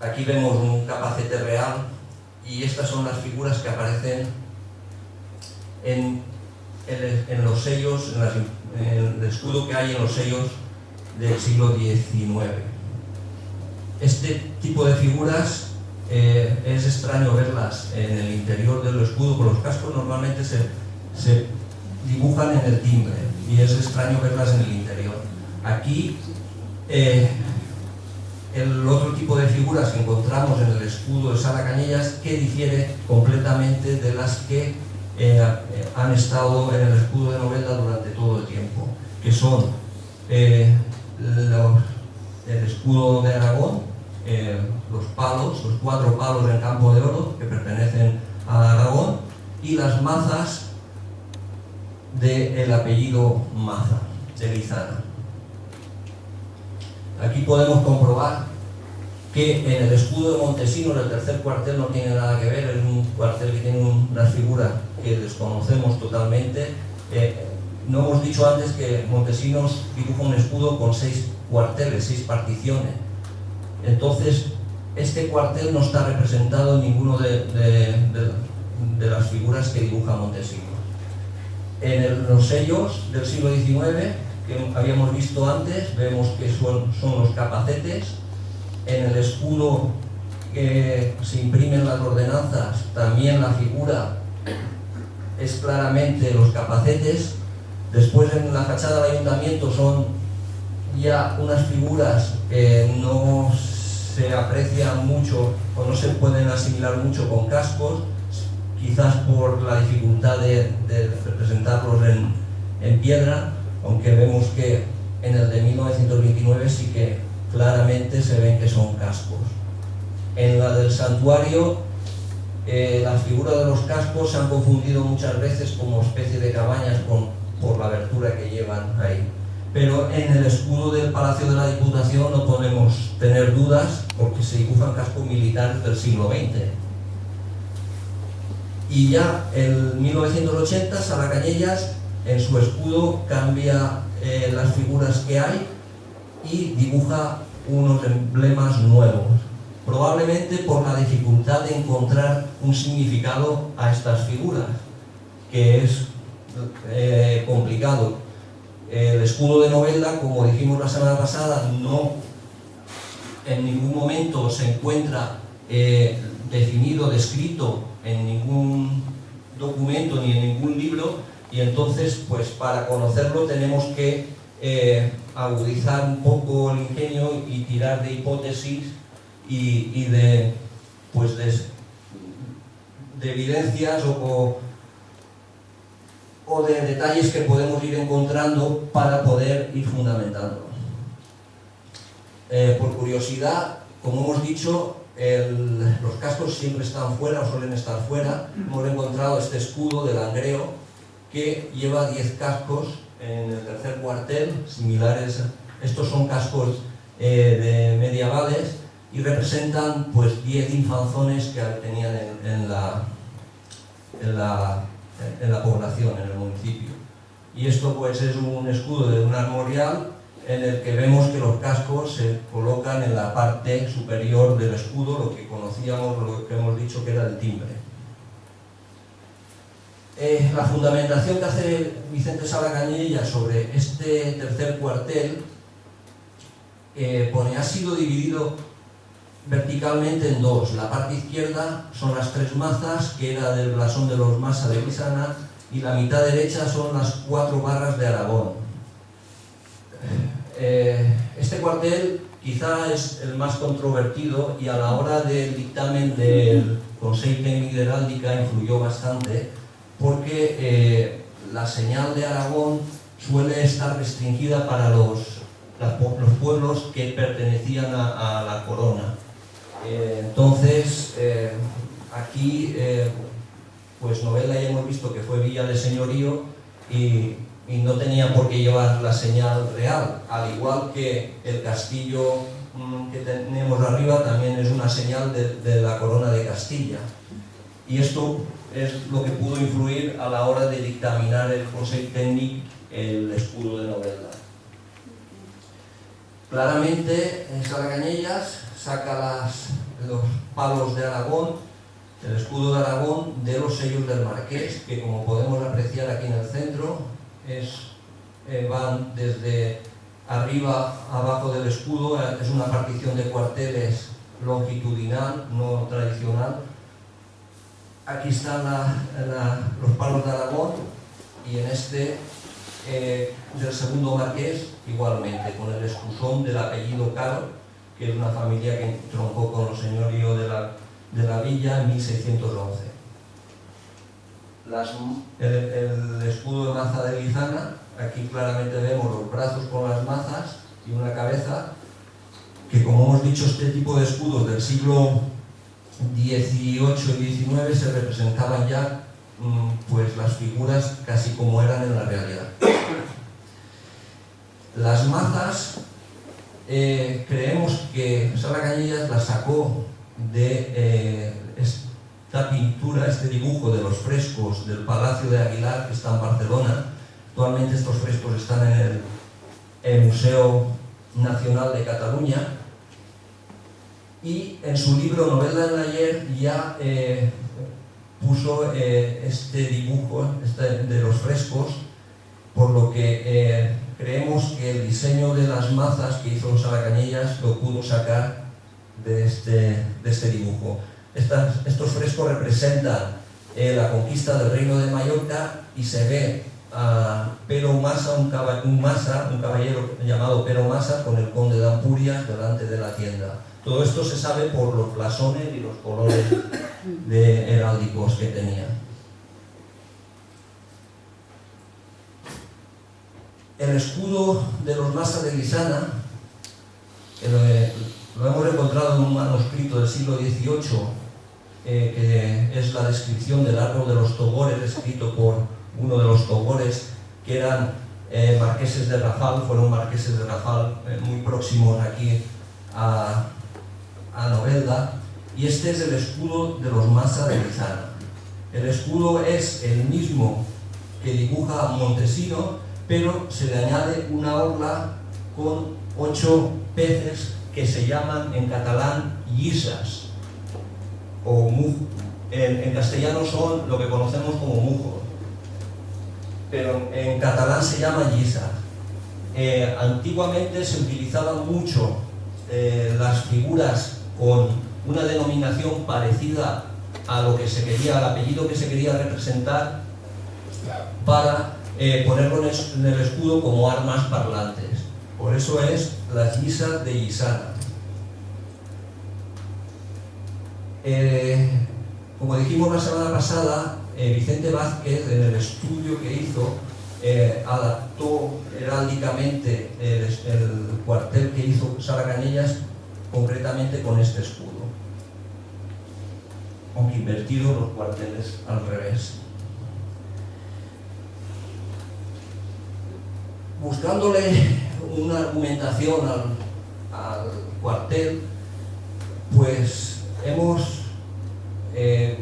Speaker 3: Aquí vemos un capacete real y estas son las figuras que aparecen en los sellos, en el escudo que hay en los sellos del siglo XIX. Este tipo de figuras es extraño verlas en el interior del escudo, porque los cascos normalmente se dibujan en el timbre y es extraño verlas en el interior. Aquí el otro tipo de figuras que encontramos en el escudo de Sala Cañellas, que difiere completamente de las que han estado en el escudo de Novelda durante todo el tiempo, que son el escudo de Aragón, los 4 palos en campo de oro que pertenecen a Aragón, y las mazas del apellido Maza, de Lizana. Aquí podemos comprobar que en el escudo de Montesinos el tercer cuartel no tiene nada que ver, es un cuartel que tiene unas figuras que desconocemos totalmente. No hemos dicho antes que Montesinos dibuja un escudo con 6 cuarteles, 6 particiones. Entonces, este cuartel no está representado en ninguno de las figuras que dibuja Montesinos. En los sellos del siglo XIX, que habíamos visto antes, vemos que son los capacetes. En el escudo que se imprimen las ordenanzas, también la figura es claramente los capacetes. Después en la fachada del ayuntamiento son ya unas figuras que no se aprecian mucho o no se pueden asimilar mucho con cascos, quizás por la dificultad de representarlos en piedra, aunque vemos que en el de 1929 sí que claramente se ven que son cascos. En la del santuario, las figuras de los cascos se han confundido muchas veces como especie de cabañas por la abertura que llevan ahí. Pero en el escudo del Palacio de la Diputación no podemos tener dudas porque se dibujan cascos militares del siglo XX. Y ya en 1980 Sala Cañellas en su escudo cambia las figuras que hay y dibuja unos emblemas nuevos, probablemente por la dificultad de encontrar un significado a estas figuras, que es complicado. El escudo de Novelda, como dijimos la semana pasada, no en ningún momento se encuentra definido, descrito en ningún documento ni en ningún libro, y entonces pues para conocerlo tenemos que agudizar un poco el ingenio y tirar de hipótesis y de evidencias o de detalles que podemos ir encontrando para poder ir fundamentando. Por curiosidad, como hemos dicho, los cascos siempre están fuera o suelen estar fuera. Hemos encontrado este escudo de Langreo que lleva 10 cascos en el tercer cuartel, similares. Estos son cascos de medievales y representan pues 10 infanzones que tenían en la población, en el municipio. Y esto pues es un escudo de un armorial en el que vemos que los cascos se colocan en la parte superior del escudo, lo que conocíamos, lo que hemos dicho que era el timbre. La fundamentación que hace Vicente Sala Cañellas sobre este tercer cuartel ha sido dividido verticalmente en dos. La parte izquierda son las 3 mazas, que era del blasón de los Massa de Guisana, y la mitad derecha son las 4 barras de Aragón. Este cuartel quizá es el más controvertido y a la hora del dictamen del Consejo Técnico de Heráldica influyó bastante, porque la señal de Aragón suele estar restringida para los pueblos que pertenecían a la corona. Entonces, aquí, pues Novelda ya hemos visto que fue villa de señorío y no tenía por qué llevar la señal real, al igual que el castillo que tenemos arriba también es una señal de la corona de Castilla. Y esto es lo que pudo influir a la hora de dictaminar el Consejo Técnico el escudo de Novelda. Claramente, en Sarracañellas saca los palos de Aragón, el escudo de Aragón, de los sellos del Marqués, que como podemos apreciar aquí en el centro, van desde arriba a abajo del escudo, es una partición de cuarteles longitudinal, no tradicional. Aquí están los palos de Aragón y en este del segundo marqués igualmente, con el escusón del apellido Caro, que es una familia que troncó con los señoríos de la villa en 1611. El escudo de maza de Guisana, aquí claramente vemos los brazos con las mazas y una cabeza, que como hemos dicho, este tipo de escudos del siglo XVIII y XIX se representaban ya pues las figuras casi como eran en la realidad. Las mazas, creemos que Sarracañellas las sacó de esta pintura, este dibujo de los frescos del Palacio de Aguilar, que está en Barcelona. Actualmente estos frescos están en el Museo Nacional de Cataluña. Y en su libro Novelda en l'ayer ya puso este dibujo de los frescos, por lo que creemos que el diseño de las mazas que hizo Sarracañellas lo pudo sacar de este dibujo. Estos frescos representan la conquista del Reino de Mallorca y se ve a Pero Massa, un caballero llamado Pero Massa, con el conde de Ampurias delante de la tienda. Todo esto se sabe por los blasones y los colores heráldicos que tenía. El escudo de los Massa de Guisana lo hemos encontrado en un manuscrito del siglo XVIII, que es la descripción del árbol de los togores, escrito por uno de los togores, que eran marqueses de Rafal, fueron marqueses de Rafal muy próximos aquí a Novelda, y este es el escudo de los Massa de Guisana. El escudo es el mismo que dibuja Montesino, pero se le añade una orla con 8 peces que se llaman en catalán llisas, o en castellano son lo que conocemos como mujos, pero en catalán se llama llisas. Antiguamente se utilizaban mucho las figuras con una denominación parecida a lo que se quería, al apellido que se quería representar, para ponerlo en el escudo como armas parlantes. Por eso es las llisas de Guisana. Como dijimos la semana pasada, Vicente Vázquez, en el estudio que hizo, adaptó heráldicamente el cuartel que hizo Sarracañellas, concretamente con este escudo, aunque invertido los cuarteles al revés. Buscándole una argumentación al cuartel, pues hemos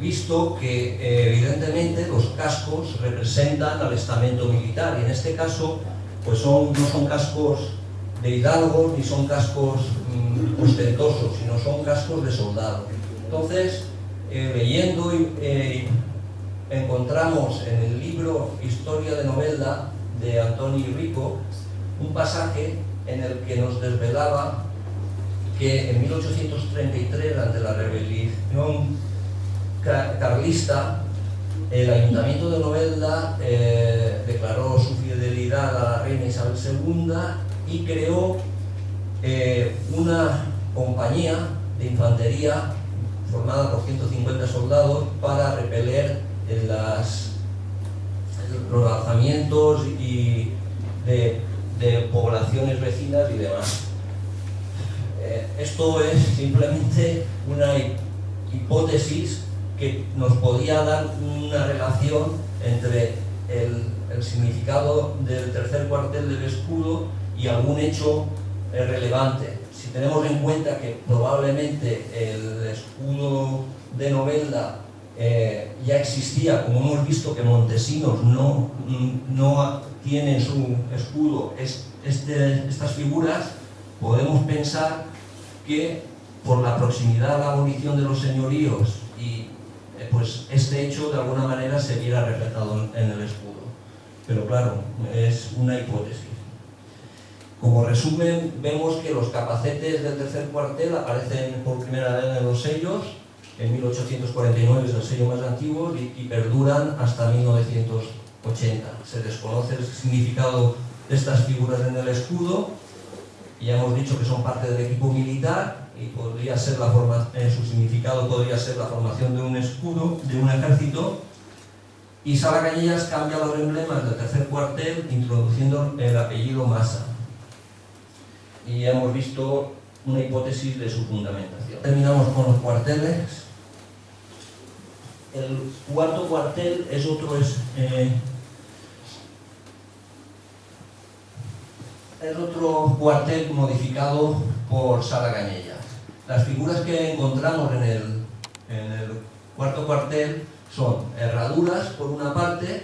Speaker 3: visto que evidentemente los cascos representan al estamento militar, y en este caso pues no son cascos de hidalgos ni son cascos ostentosos, sino son cascos de soldado. Entonces, leyendo, encontramos en el libro Historia de Novelda de Antoni Rico un pasaje en el que nos desvelaba que en 1833, ante la rebelión carlista, el Ayuntamiento de Novelda declaró su fidelidad a la reina Isabel II y creó una compañía de infantería formada por 150 soldados para repeler los alzamientos y de poblaciones vecinas y demás. Esto es simplemente una hipótesis que nos podía dar una relación entre el significado del tercer cuartel del escudo y algún hecho relevante. Si tenemos en cuenta que probablemente el escudo de Novelda ya existía, como hemos visto que Montesinos no tiene en su escudo estas figuras, podemos pensar que por la proximidad a la abolición de los señoríos y pues este hecho de alguna manera se viera reflejado en el escudo. Pero claro, es una hipótesis. Como resumen, vemos que los capacetes del tercer cuartel aparecen por primera vez en los sellos. En 1849 es el sello más antiguo y perduran hasta 1980. Se desconoce el significado de estas figuras en el escudo. Ya hemos dicho que son parte del equipo militar y podría ser su significado podría ser la formación de un escudo, de un ejército. Y Sala Cañellas cambia los emblemas del tercer cuartel introduciendo el apellido Masa. Y ya hemos visto una hipótesis de su fundamentación. Terminamos con los cuarteles. El cuarto cuartel es otro cuartel modificado por Sala Cañellas. Las figuras que encontramos en el cuarto cuartel son herraduras, por una parte,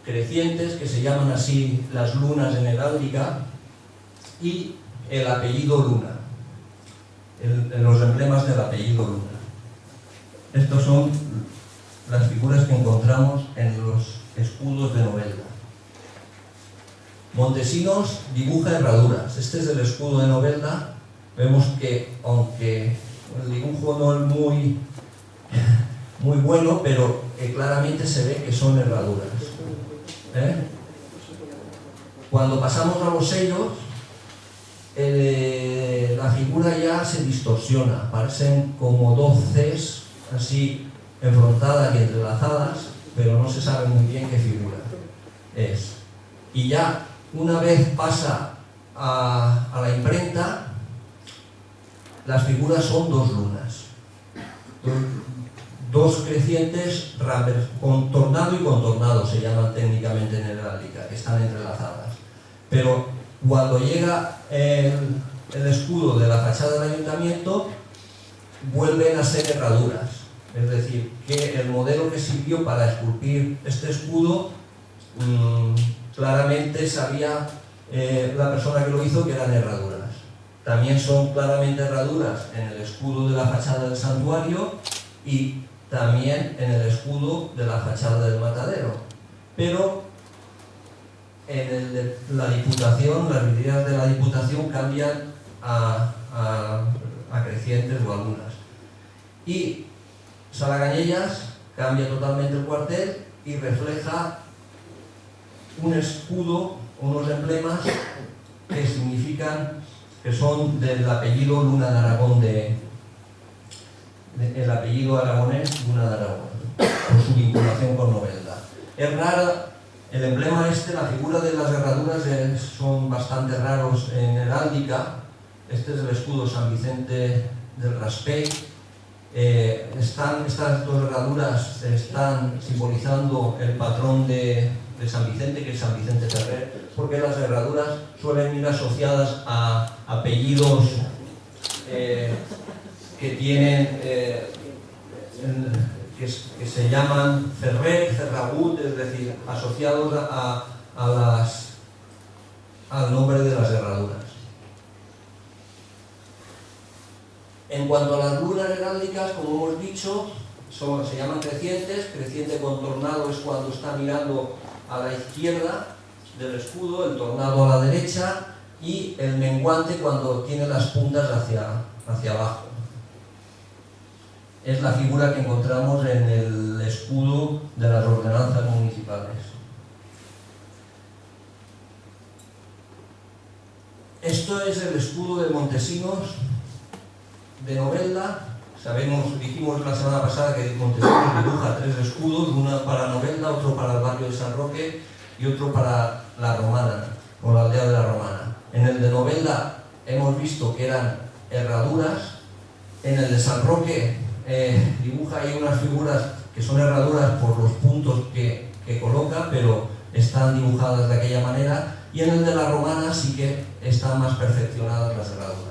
Speaker 3: crecientes, que se llaman así las lunas en heráldica, y el apellido Luna, los emblemas del apellido Luna. Estos son las figuras que encontramos en los escudos de Novelda. Montesinos dibuja herraduras. Este es el escudo de Novelda. Vemos que, aunque el dibujo no es muy bueno, pero claramente se ve que son herraduras. Cuando pasamos a los sellos, la figura ya se distorsiona, parecen como dos Cs así enfrentadas y entrelazadas, pero no se sabe muy bien qué figura es. Y ya una vez pasa a la imprenta, las figuras son dos lunas, dos crecientes contornado y contornado se llaman técnicamente en heráldica, que están entrelazadas. Pero cuando llega el escudo de la fachada del ayuntamiento, vuelven a ser herraduras. Es decir, que el modelo que sirvió para esculpir este escudo, claramente sabía la persona que lo hizo que eran herraduras. También son claramente herraduras en el escudo de la fachada del santuario y también en el escudo de la fachada del matadero. Pero en la Diputación, las vidrieras de la Diputación cambian a crecientes o a lunas. Y Sala Cañellas cambia totalmente el cuartel y refleja un escudo, unos emblemas que significan que son del apellido Luna de Aragón, el apellido aragonés Luna de Aragón, por su vinculación con Novelda. Es rara. El emblema la figura de las herraduras son bastante raros en heráldica. Este es el escudo San Vicente del Raspey. Estas dos herraduras están simbolizando el patrón de San Vicente, que es San Vicente Ferrer, porque las herraduras suelen ir asociadas a apellidos que tienen que se llaman Ferrer, Ferragut, es decir, asociados al nombre de las herraduras. En cuanto a las lunas heráldicas, como hemos dicho, se llaman crecientes. Creciente con tornado es cuando está mirando a la izquierda del escudo, el tornado a la derecha, y el menguante cuando tiene las puntas hacia abajo. Es la figura que encontramos en el escudo de las ordenanzas municipales. Esto es el escudo de Montesinos de Novelda. Dijimos la semana pasada que Montesinos dibuja 3 escudos, uno para Novelda, otro para el barrio de San Roque y otro para la Romana, o la aldea de la Romana. En el de Novelda hemos visto que eran herraduras, en el de San Roque dibuja ahí unas figuras que son herraduras por los puntos que coloca, pero están dibujadas de aquella manera, y en el de la Romana sí que están más perfeccionadas las herraduras.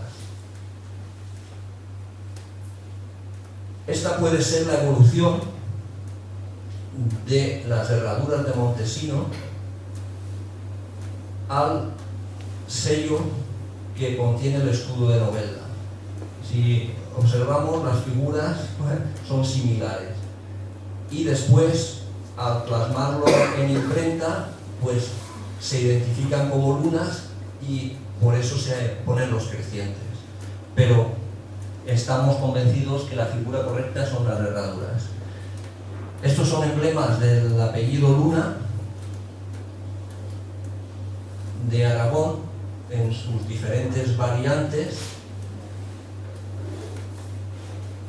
Speaker 3: Esta puede ser la evolución de las herraduras de Montesino al sello que contiene el escudo de Novelda. Si observamos, las figuras son similares, y después, al plasmarlo en imprenta, pues se identifican como lunas y por eso se ponen los crecientes. Pero estamos convencidos que la figura correcta son las herraduras. Estos son emblemas del apellido Luna de Aragón en sus diferentes variantes,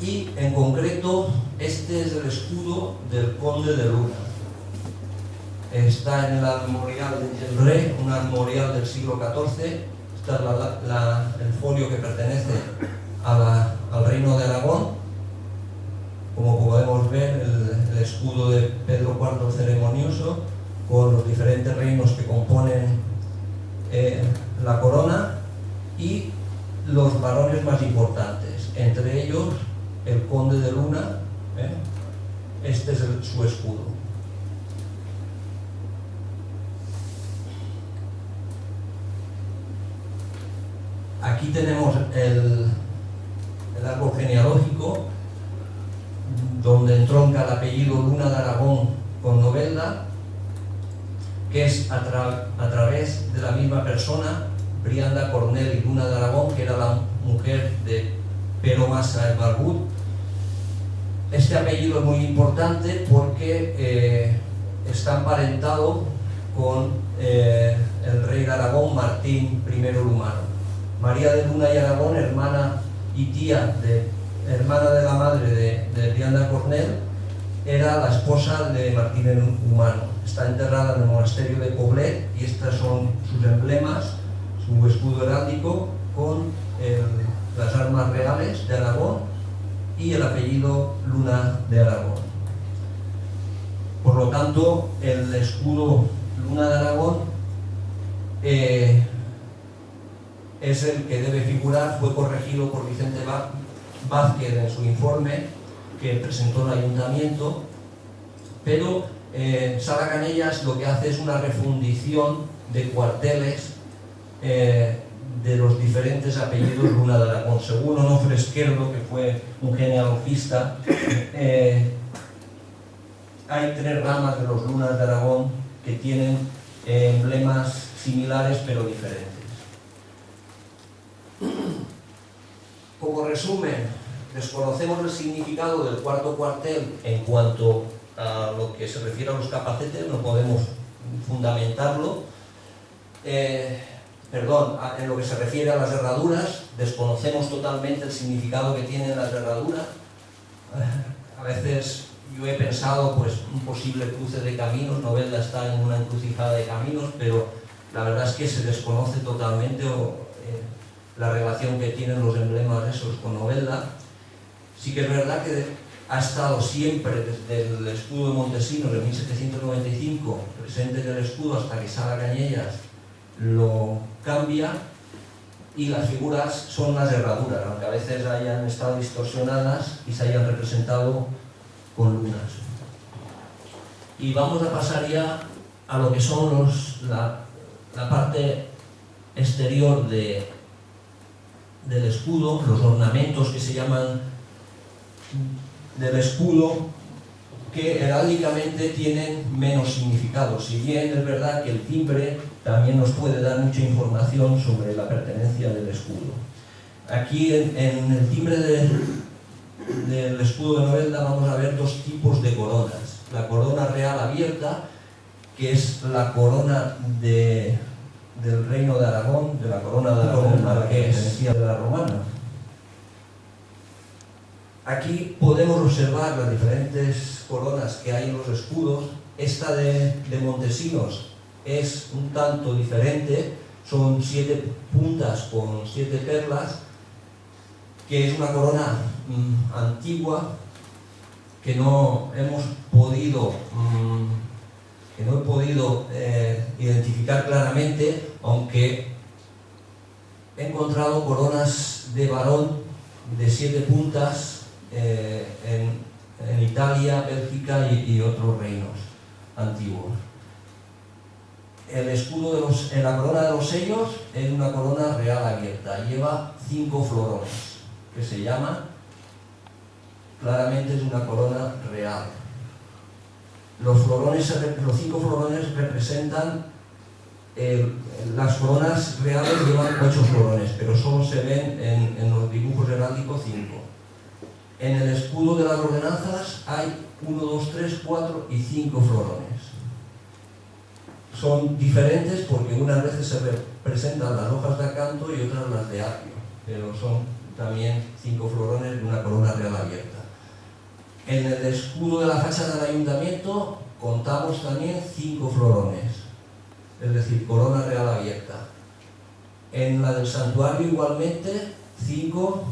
Speaker 3: y en concreto este es el escudo del conde de Luna. Está en el armorial de Gelré, un armorial del siglo XIV. Este es el folio que pertenece al reino de Aragón. Como podemos ver, el escudo de Pedro IV Ceremonioso, con los diferentes reinos que componen la corona, y los varones más importantes, entre ellos el conde de Luna. Este es su escudo. Aquí tenemos el árbol genealógico, donde entronca el apellido Luna de Aragón con Novelda, que es a través de la misma persona, Brianda Cornel y Luna de Aragón, que era la mujer de Pero Massa el Barbud. Este apellido es muy importante porque está emparentado con el rey de Aragón, Martín I el Humano. María de Luna y Aragón, hermana y tía hermana de la madre de Brianda Cornel, era la esposa de Martín el Humano. Está enterrada en el monasterio de Poblet, y estos son sus emblemas, su escudo heráldico con las armas reales de Aragón y el apellido Luna de Aragón. Por lo tanto, el escudo Luna de Aragón es el que debe figurar. Fue corregido por Vicente Vázquez en su informe que presentó el ayuntamiento, pero Sala Canellas lo que hace es una refundición de cuarteles de los diferentes apellidos Luna de Aragón. Según Onofre Esquerdo, que fue un genealogista, hay 3 ramas de los Lunas de Aragón que tienen emblemas similares pero diferentes. Como resumen, desconocemos el significado del cuarto cuartel en cuanto a lo que se refiere a los capacetes, no podemos fundamentarlo. En lo que se refiere a las herraduras, desconocemos totalmente el significado que tienen las herraduras. A veces yo he pensado, pues, un posible cruce de caminos. Novelda está en una encrucijada de caminos, pero la verdad es que se desconoce totalmente la relación que tienen los emblemas esos con Novelda. Sí que es verdad que ha estado siempre, desde el escudo de Montesinos de 1795, presente en el escudo hasta que Sala Canellas lo cambia, y las figuras son las herraduras, aunque a veces hayan estado distorsionadas y se hayan representado con lunas. Y vamos a pasar ya a lo que son la parte exterior del escudo, los ornamentos que se llaman del escudo. que heráldicamente tienen menos significado, si bien es verdad que el timbre también nos puede dar mucha información sobre la pertenencia del escudo. Aquí en el timbre del escudo de Novelda vamos a ver dos tipos de coronas. La corona real abierta, que es la corona del reino de Aragón, de la corona de Aragón, a la que pertenecía de la romana. Aquí podemos observar las diferentes coronas que hay en los escudos. Esta de Montesinos es un tanto diferente, son 7 puntas con 7 perlas, que es una corona antigua que no hemos podido identificar claramente, aunque he encontrado coronas de varón de 7 puntas en Italia, Bélgica y otros reinos antiguos. El escudo en la corona de los sellos es una corona real abierta, lleva 5 florones, que se llaman, claramente es una corona real. Los 5 florones representan, las coronas reales llevan 8 florones, pero solo se ven en los dibujos heráldicos 5. En el escudo de las ordenanzas hay 1, 2, 3, 4 y 5 florones. Son diferentes porque unas veces se representan las hojas de acanto y otras las de apio, pero son también 5 florones de una corona real abierta. En el escudo de la fachada del ayuntamiento contamos también 5 florones, es decir, corona real abierta. En la del santuario igualmente 5,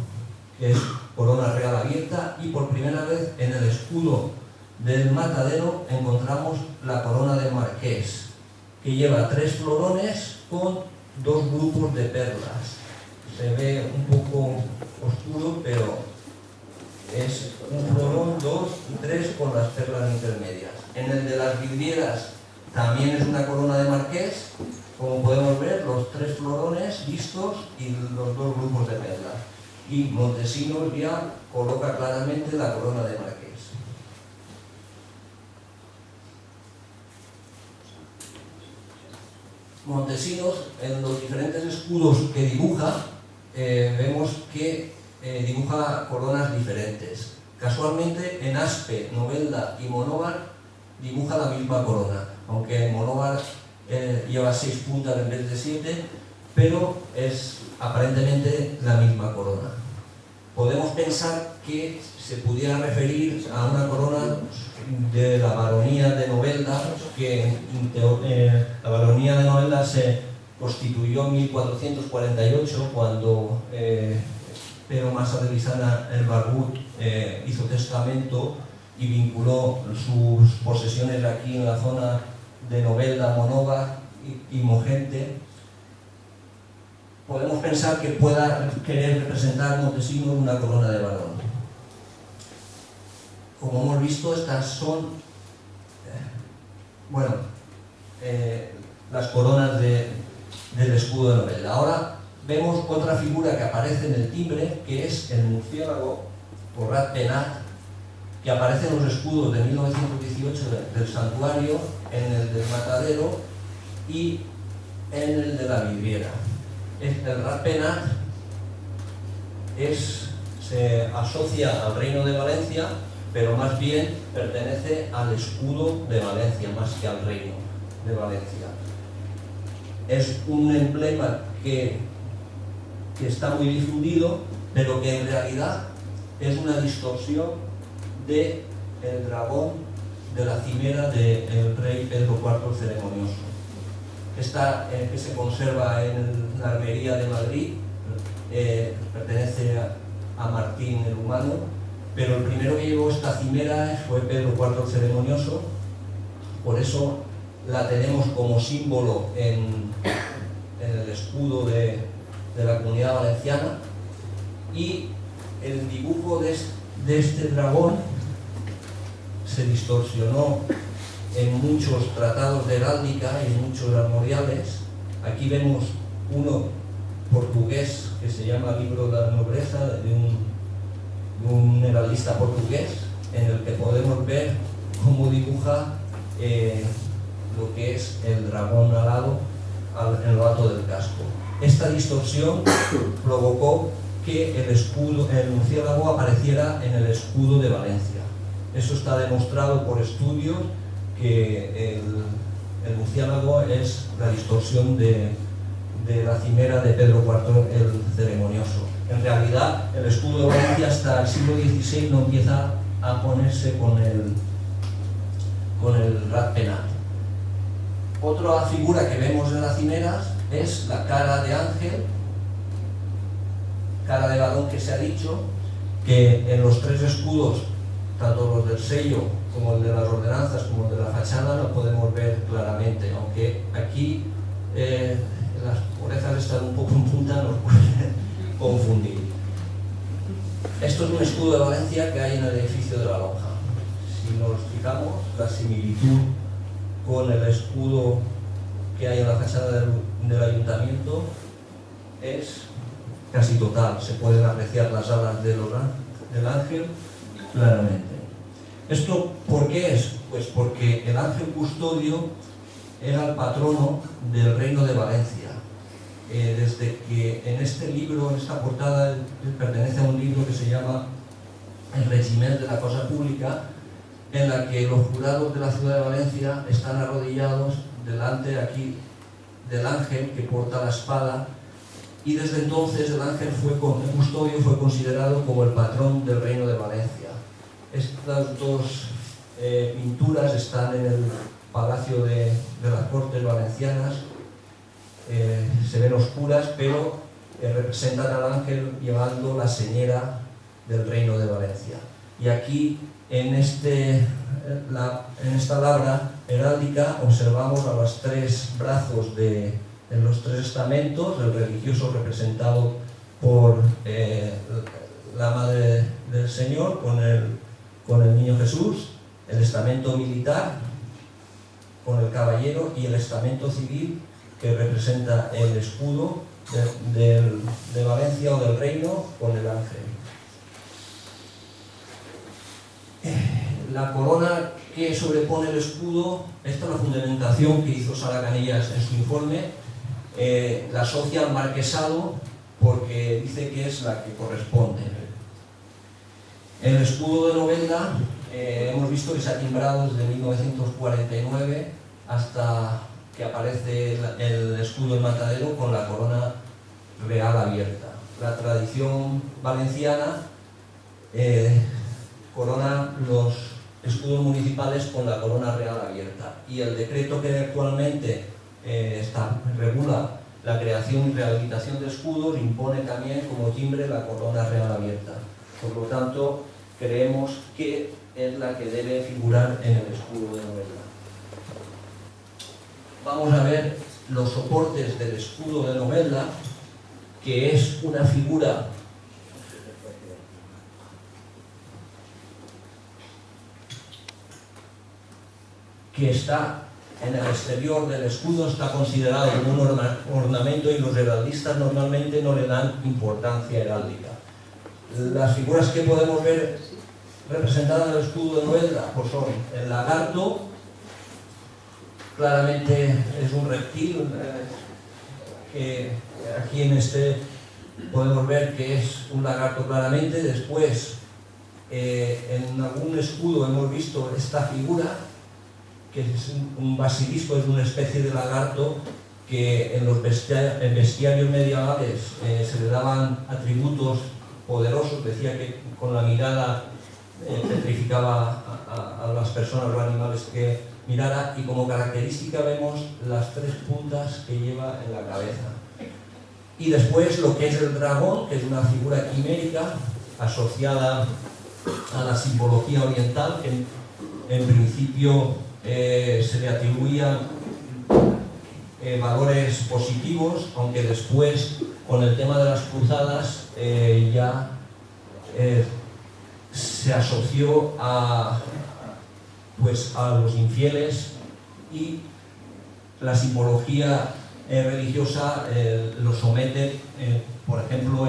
Speaker 3: que es corona real abierta, y por primera vez en el escudo del matadero encontramos la corona de marqués, que lleva 3 florones con 2 grupos de perlas. Se ve un poco oscuro, pero es un florón, 2 y 3 con las perlas intermedias. En el de las vidrieras también es una corona de marqués, como podemos ver, los 3 florones vistos y los 2 grupos de perlas. Y Montesinos ya coloca claramente la corona de marqués. Montesinos, en los diferentes escudos que dibuja, vemos que dibuja coronas diferentes. Casualmente en Aspe, Novelda y Monóvar dibuja la misma corona, aunque Monóvar lleva 6 puntas en vez de 7, pero es aparentemente la misma corona. Podemos pensar que se pudiera referir a una corona de la baronía de Novelda, que la baronía de Novelda se constituyó en 1448, cuando Pedro Massa de Lisana el Barbut hizo testamento y vinculó sus posesiones aquí en la zona de Novelda, Monóvar y Mogente. Podemos pensar que pueda querer representar Montesinos una corona de varón. Como hemos visto, estas son las coronas del escudo de Novelda. Ahora vemos otra figura que aparece en el timbre, que es el murciélago o rat penat, que aparece en los escudos de 1918 del santuario, en el del matadero y en el de la vidriera. El rat penat se asocia al reino de Valencia, pero más bien pertenece al escudo de Valencia más que al reino de Valencia. Es un emblema que está muy difundido, pero que en realidad es una distorsión del dragón de la cimera del rey Pedro IV el Ceremonioso. Esta que se conserva en la Armería de Madrid pertenece a Martín el Humano, pero el primero que llevó esta cimera fue Pedro IV el Ceremonioso. Por eso la tenemos como símbolo en el escudo de la Comunidad Valenciana, y el dibujo de este dragón se distorsionó en muchos tratados de heráldica y en muchos armoriales. Aquí vemos uno portugués que se llama Libro de la Nobleza, de un heraldista portugués, en el que podemos ver cómo dibuja lo que es el dragón alado en lo alto del casco. Esta distorsión provocó que el murciélago apareciera en el escudo de Valencia. Eso está demostrado por estudios, que el murciélago es la distorsión de la cimera de Pedro IV el Ceremonioso. En realidad, el escudo de Valencia hasta el siglo XVI no empieza a ponerse con el rat penal. Otra figura que vemos en las cimeras es la cara de ángel, cara de varón, que se ha dicho que en los tres escudos, tanto los del sello como el de las ordenanzas como el de la fachada, lo podemos ver claramente, aunque aquí las orejas están un poco en punta, nos pueden confundir. Esto es un escudo de Valencia que hay en el edificio de la Lonja. Si nos fijamos, la similitud con el escudo que hay en la fachada del ayuntamiento es casi total. Se pueden apreciar las alas del ángel claramente. ¿Esto por qué es? Pues porque el ángel custodio era el patrono del Reino de Valencia. Desde que en este libro, en esta portada, pertenece a un libro que se llama El Regiment de la Cosa Pública, en la que los jurados de la ciudad de Valencia están arrodillados delante aquí del ángel que porta la espada, y desde entonces el ángel el custodio fue considerado como el patrón del Reino de Valencia. Estas dos pinturas están en el Palacio de las Cortes Valencianas. Se ven oscuras, pero representan al ángel llevando la señera del Reino de Valencia. Y aquí, en esta labra heráldica, observamos a los tres brazos en los tres estamentos, el religioso representado por la Madre del Señor con el Niño Jesús, el estamento militar con el caballero y el estamento civil, que representa el escudo de Valencia o del reino, con el ángel. La corona que sobrepone el escudo, esta es la fundamentación que hizo Sara Canellas en su informe, la asocia al marquesado porque dice que es la que corresponde. El escudo de Novelda, hemos visto que se ha timbrado desde 1949 hasta que aparece el escudo del matadero con la corona real abierta. La tradición valenciana corona los escudos municipales con la corona real abierta, y el decreto que actualmente regula la creación y rehabilitación de escudos impone también como timbre la corona real abierta. Por lo tanto, creemos que es la que debe figurar en el escudo de Novelda. Vamos a ver los soportes del escudo de Novelda, que es una figura que está en el exterior del escudo, está considerado como un ornamento, y los heraldistas normalmente no le dan importancia heráldica. Las figuras que podemos ver representadas en el escudo de Novelda pues son el lagarto, claramente es un reptil, que aquí en este podemos ver que es un lagarto claramente. Después, en algún escudo hemos visto esta figura, que es un basilisco, es una especie de lagarto que en los bestiarios medievales se le daban atributos poderosos. Decía que con la mirada petrificaba a las personas o animales que mirara, y como característica vemos las tres puntas que lleva en la cabeza. Y después lo que es el dragón, que es una figura quimérica asociada a la simbología oriental, que en principio se le atribuían valores positivos, aunque después, con el tema de las cruzadas, ya se asoció a los infieles, y la simbología religiosa lo somete, por ejemplo,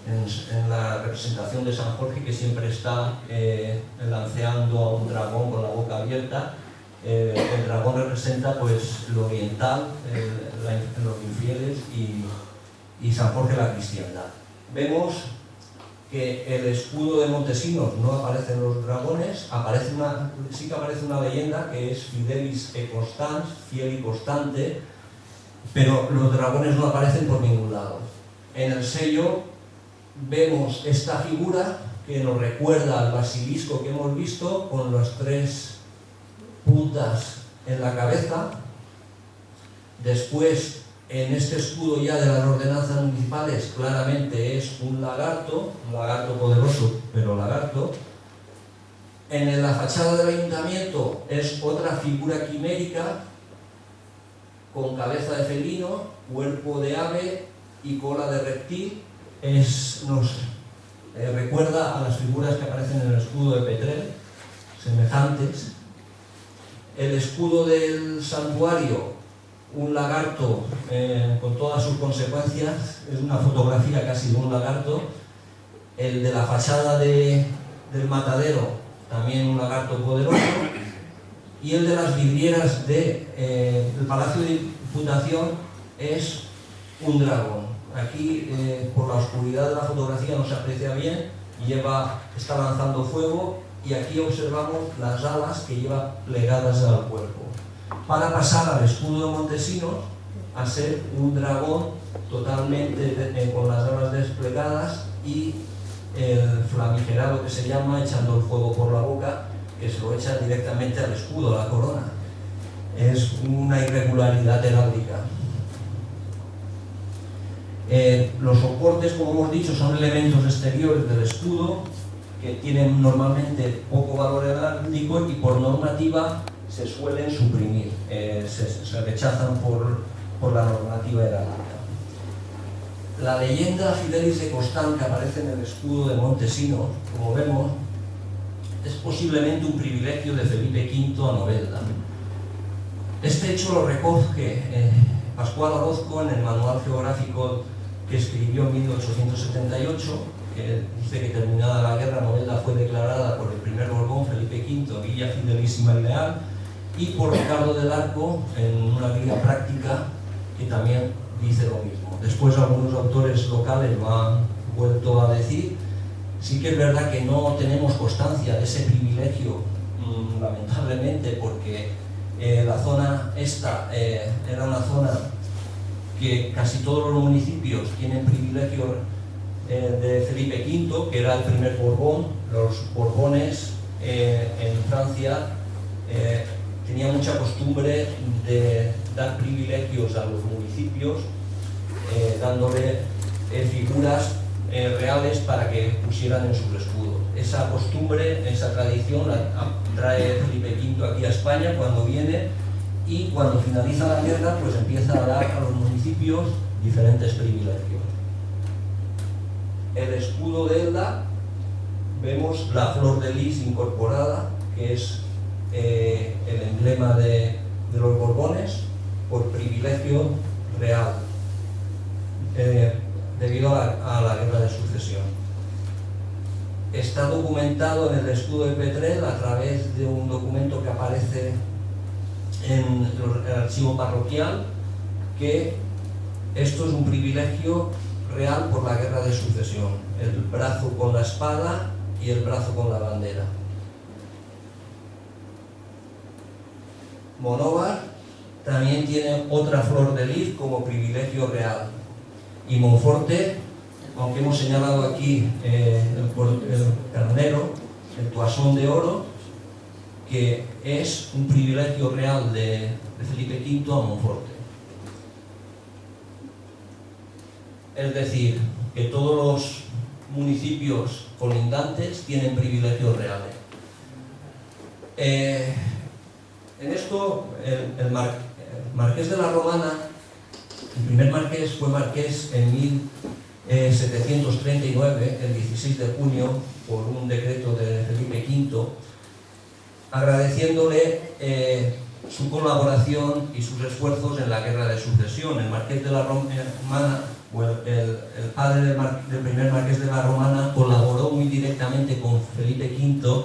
Speaker 3: en la representación de San Jorge, que siempre está lanceando a un dragón con la boca abierta. El dragón representa pues lo oriental, los infieles, y San Jorge la cristiandad. Vemos que el escudo de Montesinos no aparecen los dragones, sí que aparece una leyenda que es Fidelis et Constans, fiel y constante, pero los dragones no aparecen por ningún lado. En el sello vemos esta figura que nos recuerda al basilisco que hemos visto, con las 3 puntas en la cabeza. Después, en este escudo ya de las ordenanzas municipales, claramente es un lagarto poderoso, pero lagarto. En la fachada del ayuntamiento es otra figura quimérica con cabeza de felino, cuerpo de ave y cola de reptil. Nos recuerda a las figuras que aparecen en el escudo de Petrel, semejantes. El escudo del santuario, un lagarto con todas sus consecuencias, es una fotografía casi de un lagarto. El de la fachada del matadero, también un lagarto poderoso. Y el de las vidrieras del Palacio de Diputación es un dragón. Aquí, por la oscuridad de la fotografía, no se aprecia bien, está lanzando fuego, y aquí observamos las alas que lleva plegadas al cuerpo, para pasar al escudo de Montesinos a ser un dragón totalmente con las alas desplegadas y el flamigerado, que se llama, echando el fuego por la boca, que se lo echa directamente al escudo, a la corona. Es una irregularidad heráldica. Los soportes, como hemos dicho, son elementos exteriores del escudo que tienen normalmente poco valor heráldico y por normativa se suelen suprimir, se rechazan por la normativa heráldica. La leyenda Fidelis de Constans, que aparece en el escudo de Montesinos, como vemos, es posiblemente un privilegio de Felipe V a Novelda. Este hecho lo recoge Pascual Orozco en el manual geográfico que escribió en 1878, que dice que terminada la guerra, Novelda fue declarada por el primer Borbón, Felipe V, Villa Fidelísima y Leal, y por Ricardo del Arco en una guía práctica que también dice lo mismo. Después algunos autores locales lo han vuelto a decir. Sí que es verdad que no tenemos constancia de ese privilegio, lamentablemente, porque la zona esta era una zona que casi todos los municipios tienen privilegio de Felipe V, que era el primer Borbón. Los Borbones en Francia tenían mucha costumbre de dar privilegios a los municipios, dándole figuras reales para que pusieran en sus escudos. Esa costumbre, esa tradición la trae Felipe V aquí a España cuando viene, y cuando finaliza la guerra pues empieza a dar a los municipios diferentes privilegios. El escudo de Elda, vemos la flor de lis incorporada, que es el emblema de los Borbones, por privilegio real, debido a la guerra de sucesión. Está documentado en el escudo de Petrel a través de un documento que aparece en el archivo parroquial, que esto es un privilegio real por la guerra de sucesión, el brazo con la espada y el brazo con la bandera. Monóvar también tiene otra flor de lis como privilegio real, y Monforte, aunque hemos señalado aquí el carnero, el toisón de oro, que es un privilegio real de Felipe V a Monforte. Es decir, que todos los municipios colindantes tienen privilegios reales. En esto, el marqués de la Romana, el primer marqués fue marqués en 1739, el 16 de junio, por un decreto de Felipe V, agradeciéndole su colaboración y sus esfuerzos en la Guerra de Sucesión. El Marqués de la Romana, o el padre del primer Marqués de la Romana, colaboró muy directamente con Felipe V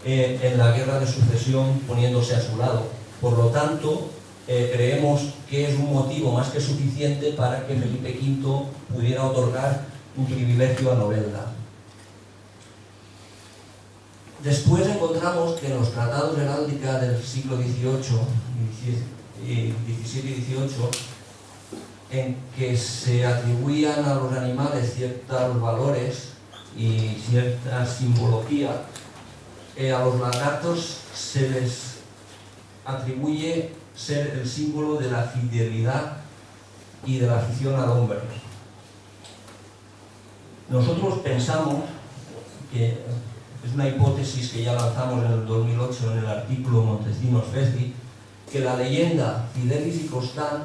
Speaker 3: en la Guerra de Sucesión, poniéndose a su lado. Por lo tanto, creemos que es un motivo más que suficiente para que Felipe V pudiera otorgar un privilegio a Novelda. Después encontramos que en los tratados de heráldica del siglo XVIII, XVII y XVIII, en que se atribuían a los animales ciertos valores y cierta simbología, a los lagartos se les atribuye ser el símbolo de la fidelidad y de la afición al hombre. Nosotros pensamos que es una hipótesis que ya lanzamos en el 2008 en el artículo Montesinos-Feci, que la leyenda Fidelis y Costan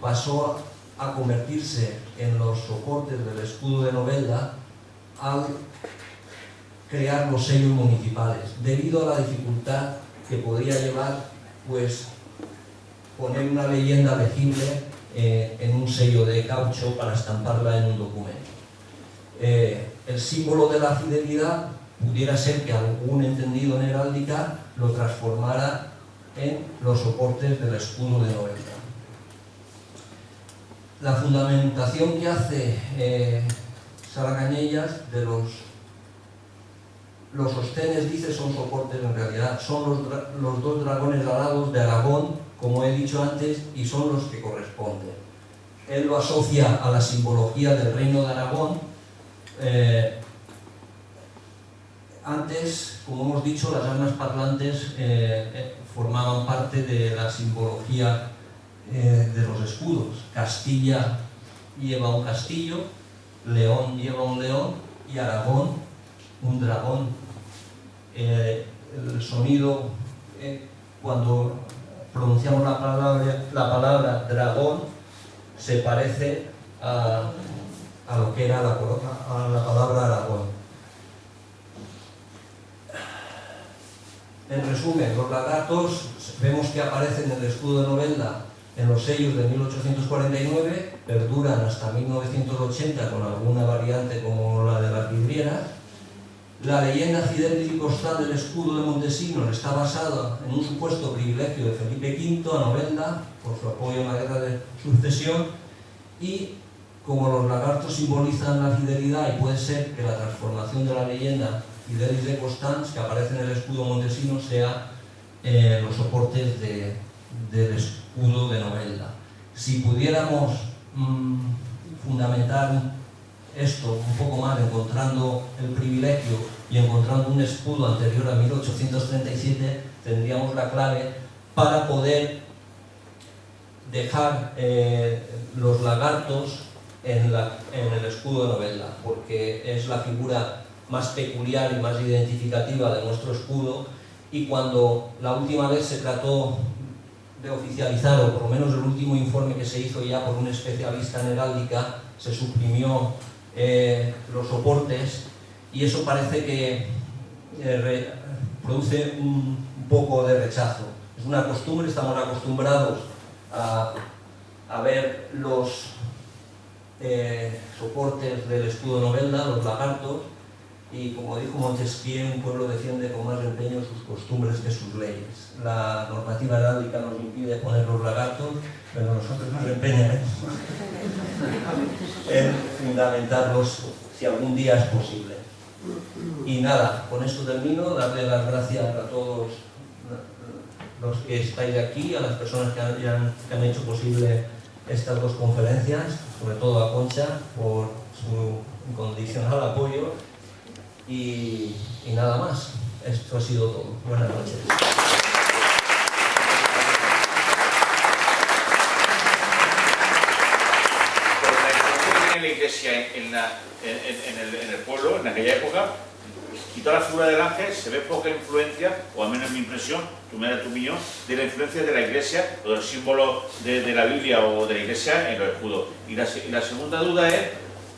Speaker 3: pasó a convertirse en los soportes del escudo de Novelda al crear los sellos municipales, debido a la dificultad que podría llevar pues poner una leyenda legible en un sello de caucho para estamparla en un documento. El símbolo de la fidelidad pudiera ser que algún entendido en heráldica lo transformara en los soportes del escudo de Novelda. La fundamentación que hace Sara Cañellas de los sostenes, dice, son soportes, en realidad son los dos dragones alados de Aragón, como he dicho antes, y son los que corresponden. Él lo asocia a la simbología del reino de Aragón. Antes, como hemos dicho, las armas parlantes formaban parte de la simbología de los escudos. Castilla lleva un castillo, León lleva un león y Aragón un dragón. El sonido, cuando pronunciamos la palabra dragón, se parece a lo que era a la palabra Aragón. En resumen, los lagartos vemos que aparecen en el escudo de Novelda en los sellos de 1849, perduran hasta 1980 con alguna variante como la de las vidrieras. La leyenda Fidelis y Costan del escudo de Montesinos está basada en un supuesto privilegio de Felipe V a Novelda por su apoyo en la Guerra de Sucesión, y como los lagartos simbolizan la fidelidad y puede ser que la transformación de la leyenda Fidelis de Costan, que aparece en el escudo montesino, sea los soportes del escudo de Novelda. Si pudiéramos fundamentar esto un poco más, encontrando el privilegio y encontrando un escudo anterior a 1837, tendríamos la clave para poder dejar los lagartos en el escudo de Novelda, porque es la figura más peculiar y más identificativa de nuestro escudo, y cuando la última vez se trató de oficializar, o por lo menos el último informe que se hizo ya por un especialista en heráldica, se suprimió los soportes, y eso parece que produce un poco de rechazo. Es una costumbre, estamos acostumbrados a ver los soportes del escudo de Novelda, los lagartos, y como dijo Montesquieu, un pueblo defiende con más empeño sus costumbres que sus leyes. La normativa heráldica nos impide poner los lagartos, pero nosotros nos empeñamos en fundamentarlos si algún día es posible. Y nada, con esto termino, darle las gracias a todos los que estáis aquí, a las personas que han hecho posible estas dos conferencias, sobre todo a Concha por su incondicional apoyo. Y nada más, esto ha sido todo. Buenas noches.
Speaker 4: La iglesia en el pueblo, en aquella época, quitó la figura del ángel, se ve poca influencia, o al menos mi impresión, tú me das tu opinión, de la influencia de la iglesia o del símbolo de la Biblia o de la iglesia en los escudos. Y la segunda duda es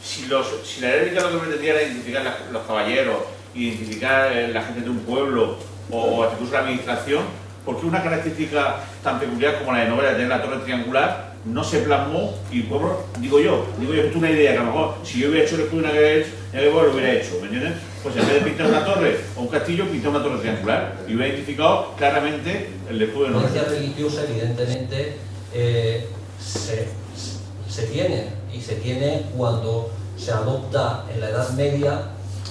Speaker 4: si la heráldica lo que pretendía era identificar los caballeros, identificar la gente de un pueblo o incluso la administración, ¿por qué una característica tan peculiar como la de novela de tener la torre triangular no se plasmó? Y bueno, digo yo, es una idea que a lo mejor si yo hubiera hecho el escudo de Naguebo lo hubiera hecho, ¿me entiendes? Pues en vez de pintar una torre o un castillo, pintar una torre triangular y hubiera identificado claramente el escudo de
Speaker 3: La
Speaker 4: novela.
Speaker 3: influencia religiosa, evidentemente, se tiene cuando se adopta en la Edad Media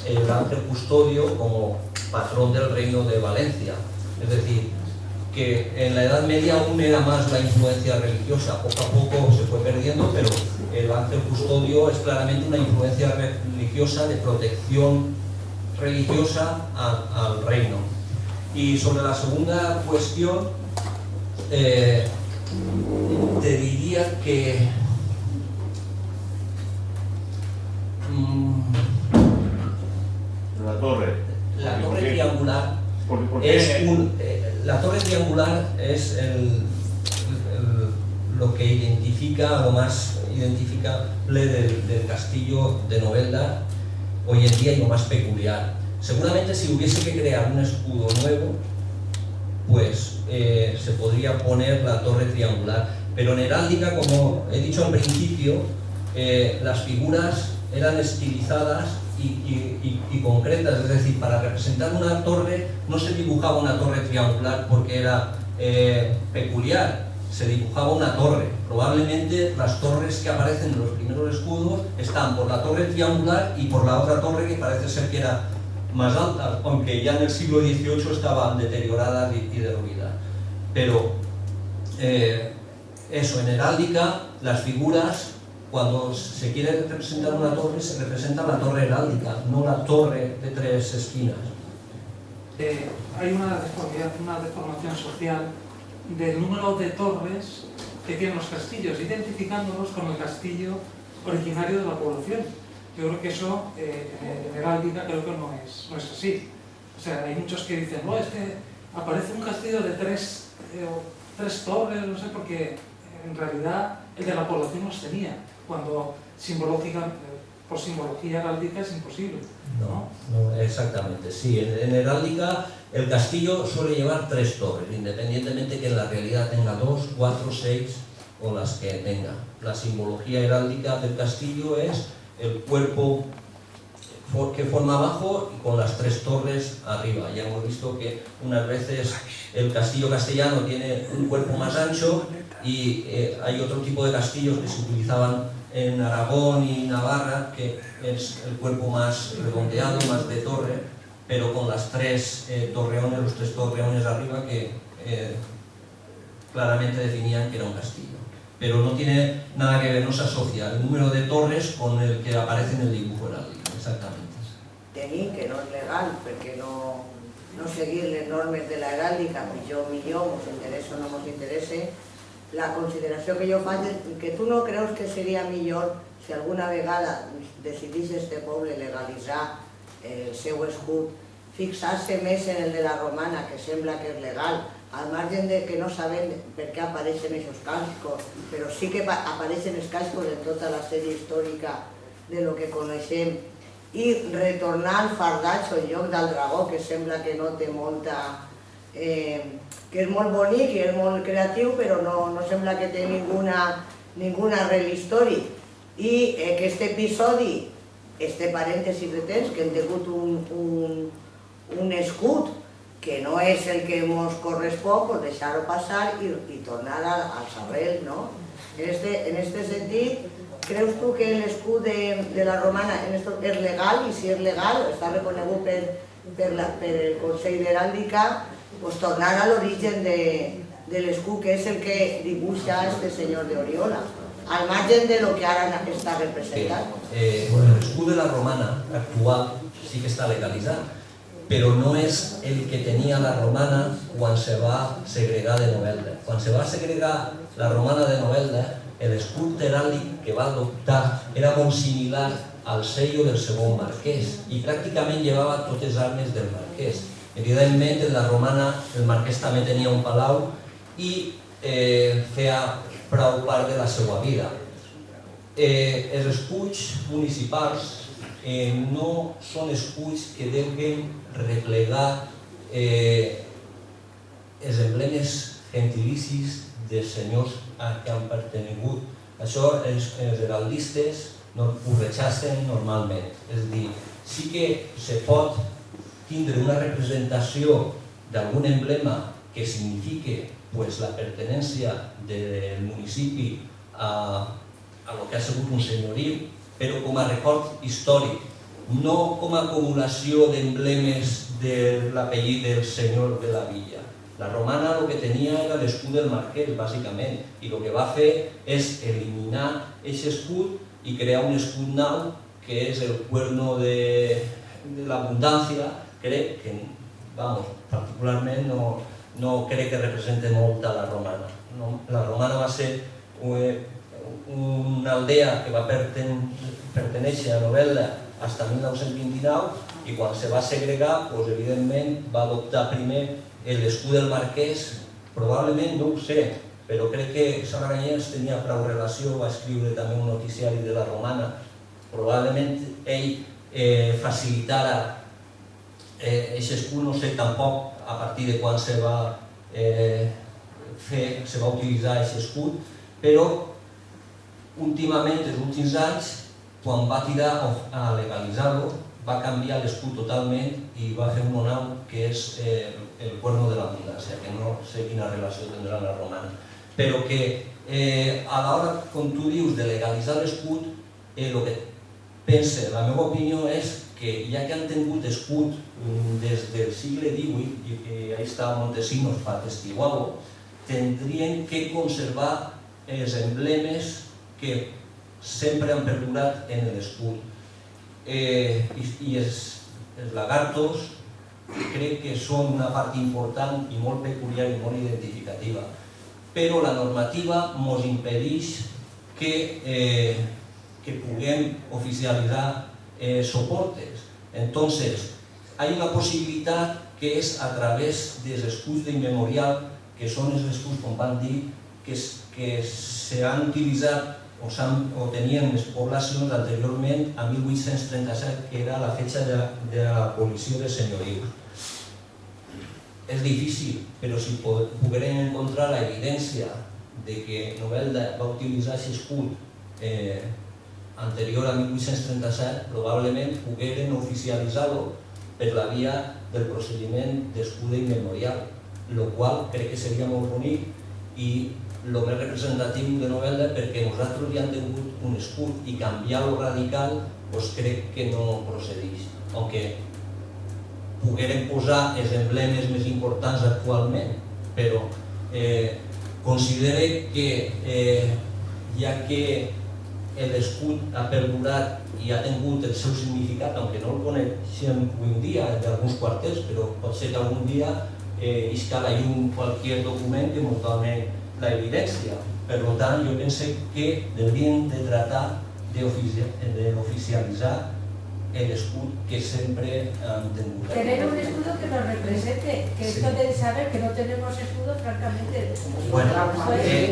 Speaker 3: el ángel custodio como patrón del reino de Valencia. Es decir, que en la Edad Media aún era más la influencia religiosa, poco a poco se fue perdiendo, pero el ángel custodio es claramente una influencia religiosa de protección religiosa al reino. Y sobre la segunda cuestión, te diría que
Speaker 4: La torre.
Speaker 3: la torre triangular
Speaker 4: Porque
Speaker 3: es la torre triangular es lo que identifica, lo más identificable del castillo de Novelda hoy en día y lo más peculiar. Seguramente si hubiese que crear un escudo nuevo, pues se podría poner la torre triangular. Pero en heráldica, como he dicho al principio, las figuras eran estilizadas y concretas, es decir, para representar una torre no se dibujaba una torre triangular porque era peculiar, se dibujaba una torre. Probablemente las torres que aparecen en los primeros escudos están por la torre triangular y por la otra torre que parece ser que era más alta, aunque ya en el siglo XVIII estaban deterioradas y derruidas. Pero eso, en heráldica, las figuras, cuando se quiere representar una torre, se representa la torre heráldica, no la torre de tres esquinas.
Speaker 5: Hay una deformidad, una deformación social del número de torres que tienen los castillos, identificándolos con el castillo originario de la población. Yo creo que eso, en heráldica, creo que no es así. O sea, hay muchos que dicen, no, es que aparece un castillo de tres torres, no sé, porque en realidad el de la población los tenía, cuando por simbología heráldica es imposible.
Speaker 3: No, exactamente, sí. En heráldica el castillo suele llevar tres torres, independientemente que en la realidad tenga 2, 4, 6 o las que tenga. La simbología heráldica del castillo es el cuerpo que forma abajo y con las tres torres arriba. Ya hemos visto que unas veces el castillo castellano tiene un cuerpo más ancho y hay otro tipo de castillos que se utilizaban en Aragón y Navarra, que es el cuerpo más redondeado, más de torre, pero con las tres torreones, los tres torreones arriba que claramente definían que era un castillo. Pero no tiene nada que ver, no se asocia el número de torres con el que aparece en el dibujo heráldico, exactamente.
Speaker 6: Tenir que no és legal, perquè no seguir les normes de la heràldica, millor, mos interessa o no mos interessa. La consideració que jo faig és que tu no creus que seria millor si alguna vegada decidís este poble legalitzar el seu escut, fixar-se més en el de la romana, que sembla que és legal, al margen de que no sabem per què apareixen aquests cascos, però sí que apareixen els cascos en tota la sèrie històrica de lo que coneixem, i retornar al fardatge en lloc del dragó, que sembla que no té molta... que és molt bonic i és molt creatiu, però no sembla que té ningún arrel històric. I aquest episodi, este parèntesi que tens, que hem tingut un escut que no és el que ens correspon, pues deixar-ho passar i tornar als arrels, no? En este sentit, creus tu que l'escut de la romana és legal? I si és legal, està reconegut per el Consell d'Heràldica, pues tornar a l'origen de l'escut, que és el que dibuixa este senyor d'Oriola, al margen de lo que ara està representant.
Speaker 3: El escut de la romana actual sí que està legalitzat, però no és el que tenia la romana quan se va segregar de Novelda. Quan se va segregar la romana de Novelda, el escut heràldic que va adoptar era molt similar al sello del segon marquès i pràcticament llevava totes les armes del marquès. Evidentment, en la romana el marquès també tenia un palau i feia prou part de la seva vida. Els escuts municipals no són escuts que deuen replegar els emblemes gentilicis dels senyors a què han pertingut. Això els heraldistes no ho rechacen normalment. És a dir, sí que se pot tindre una representació d'algun emblema que signifique la pertinença del municipi a lo que ha sigut un senyoriu, però com a record històric, no com a acumulació d'emblemes de l'apellit del senyor de la villa. La romana el que tenia era l'escut del marquès, bàsicament, i el que va fer és eliminar aquest escut i crear un escut nou, que és el cuerno de l'abundància. Crec que, particularment, no crec que represente molt a la romana. La romana va ser una aldea que va pertenèixer a Novelda fins a 1929 i quan se va segregar, evidentment, va adoptar primer l'escut del marquès. Probablement, no ho sé, però crec que Saraganyelles tenia prou relació, va escriure també un noticiari de la romana. Probablement ell facilitara aquest escut, no sé tampoc a partir de quan se va utilitzar aquest escut, però últimament, els últims anys, quan va tirar a legalitzar-lo, va canviar l'escut totalment i va fer un nou que és el cuerno de l'abundància, que no sé quina relació tindrà la romana. Però que a l'hora, com tu dius, de legalitzar l'escut, el que pense, la meva opinió és que ja que han tingut escut des del segle XVIII, i ahí està Montesinos per testiguar-ho, tindrien que conservar els emblemes que sempre han perdurat en l'escut. I els lagartos crec que són una part important i molt peculiar i molt identificativa. Però la normativa ens impedeix que puguem oficialitzar soportes. Entonces, hay una posibilitat que és a través dels escuts d'immemorial, que són els escuts, com van dir, que s'han utilitzat o tenien les poblacions anteriorment a 1837, que era la fecha de l'abolició de senyorius. És difícil, però si poguérem encontrar l'evidència de que Novelda va utilitzar aquest escut anterior a 1837, probablement pogueren oficialitzar-lo per la via del procediment d'escut immemorial, el qual crec que seria molt bonic i el més representatiu de Novelda, perquè nosaltres ja hem tingut un escut i canviar-lo radical crec que no procedeix. Aunque pogueren posar els emblemes més importants actualment, però considere que ja que l'escut ha perdurat i ha tingut el seu significat, aunque no el coneixem avui dia d'alguns quarters, però pot ser que algun dia isca a la llum qualsevol document que ens doni la evidència. Per tant, jo penso que hauríem de tratar d'oficialitzar l'escut que sempre han tingut.
Speaker 7: Tener un escudo que nos represente, que esto de saber que no tenemos escudo, francamente...
Speaker 3: Bueno,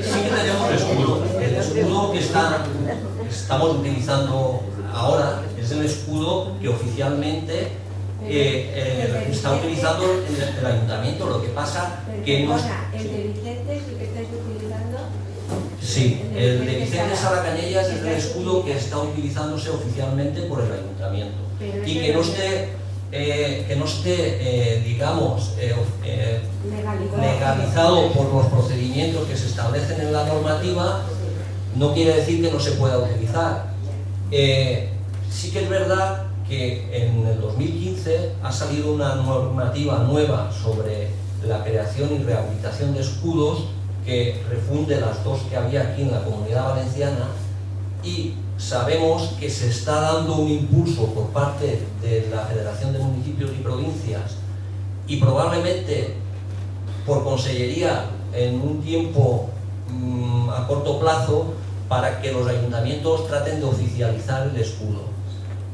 Speaker 3: sí que tenemos escudo. El escudo que estamos utilizando ahora es el escudo que oficialmente está utilizando el ayuntamiento. Lo que pasa que no...
Speaker 7: ¿El de Vicente es el que estáis utilizando?
Speaker 3: Sí, el de Vicente Saraganyelles es el escudo que está utilizándose oficialmente por el ayuntamiento y que no esté, digamos, legalizado por los procedimientos que se establecen en la normativa, no quiere decir que no se pueda utilizar. Sí que es verdad que en el 2015 ha salido una normativa nueva sobre la creación y rehabilitación de escudos que refunde las dos que había aquí en la Comunidad Valenciana, y sabemos que se está dando un impulso por parte de la Federación de Municipios y Provincias y probablemente por Consellería en un tiempo a corto plazo para que los ayuntamientos traten de oficializar el escudo.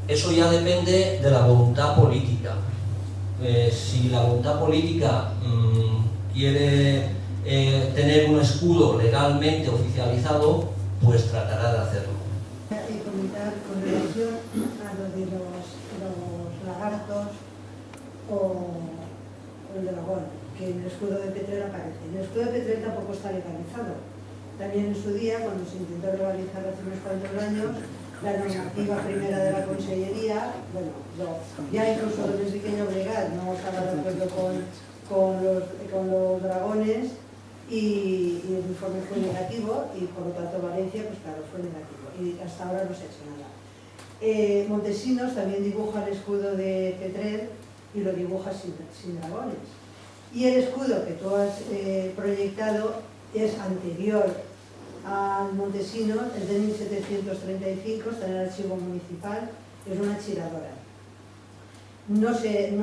Speaker 3: Eso ya depende de la voluntad política. Si la voluntad política quiere tener un escudo legalmente oficializado, pues tratará de hacerlo.
Speaker 1: Y comentar con relación a lo de los lagartos o el dragón. que en el escudo de Petrer aparece. En el escudo de Petrer tampoco está legalizado. También en su día, cuando se intentó legalizar hace unos cuantos años, la normativa primera de la Consellería, bueno, ya incluso el Enrique Llobregat no estaba de acuerdo con los dragones y el informe fue negativo y por lo tanto Valencia, pues claro, fue negativo y hasta ahora no se ha hecho nada. Montesinos también dibuja el escudo de Petrer y lo dibuja sin dragones. Y el escudo que tú has proyectado es anterior al Montesinos, es de 1735, está en el archivo municipal, es una chiradora. No se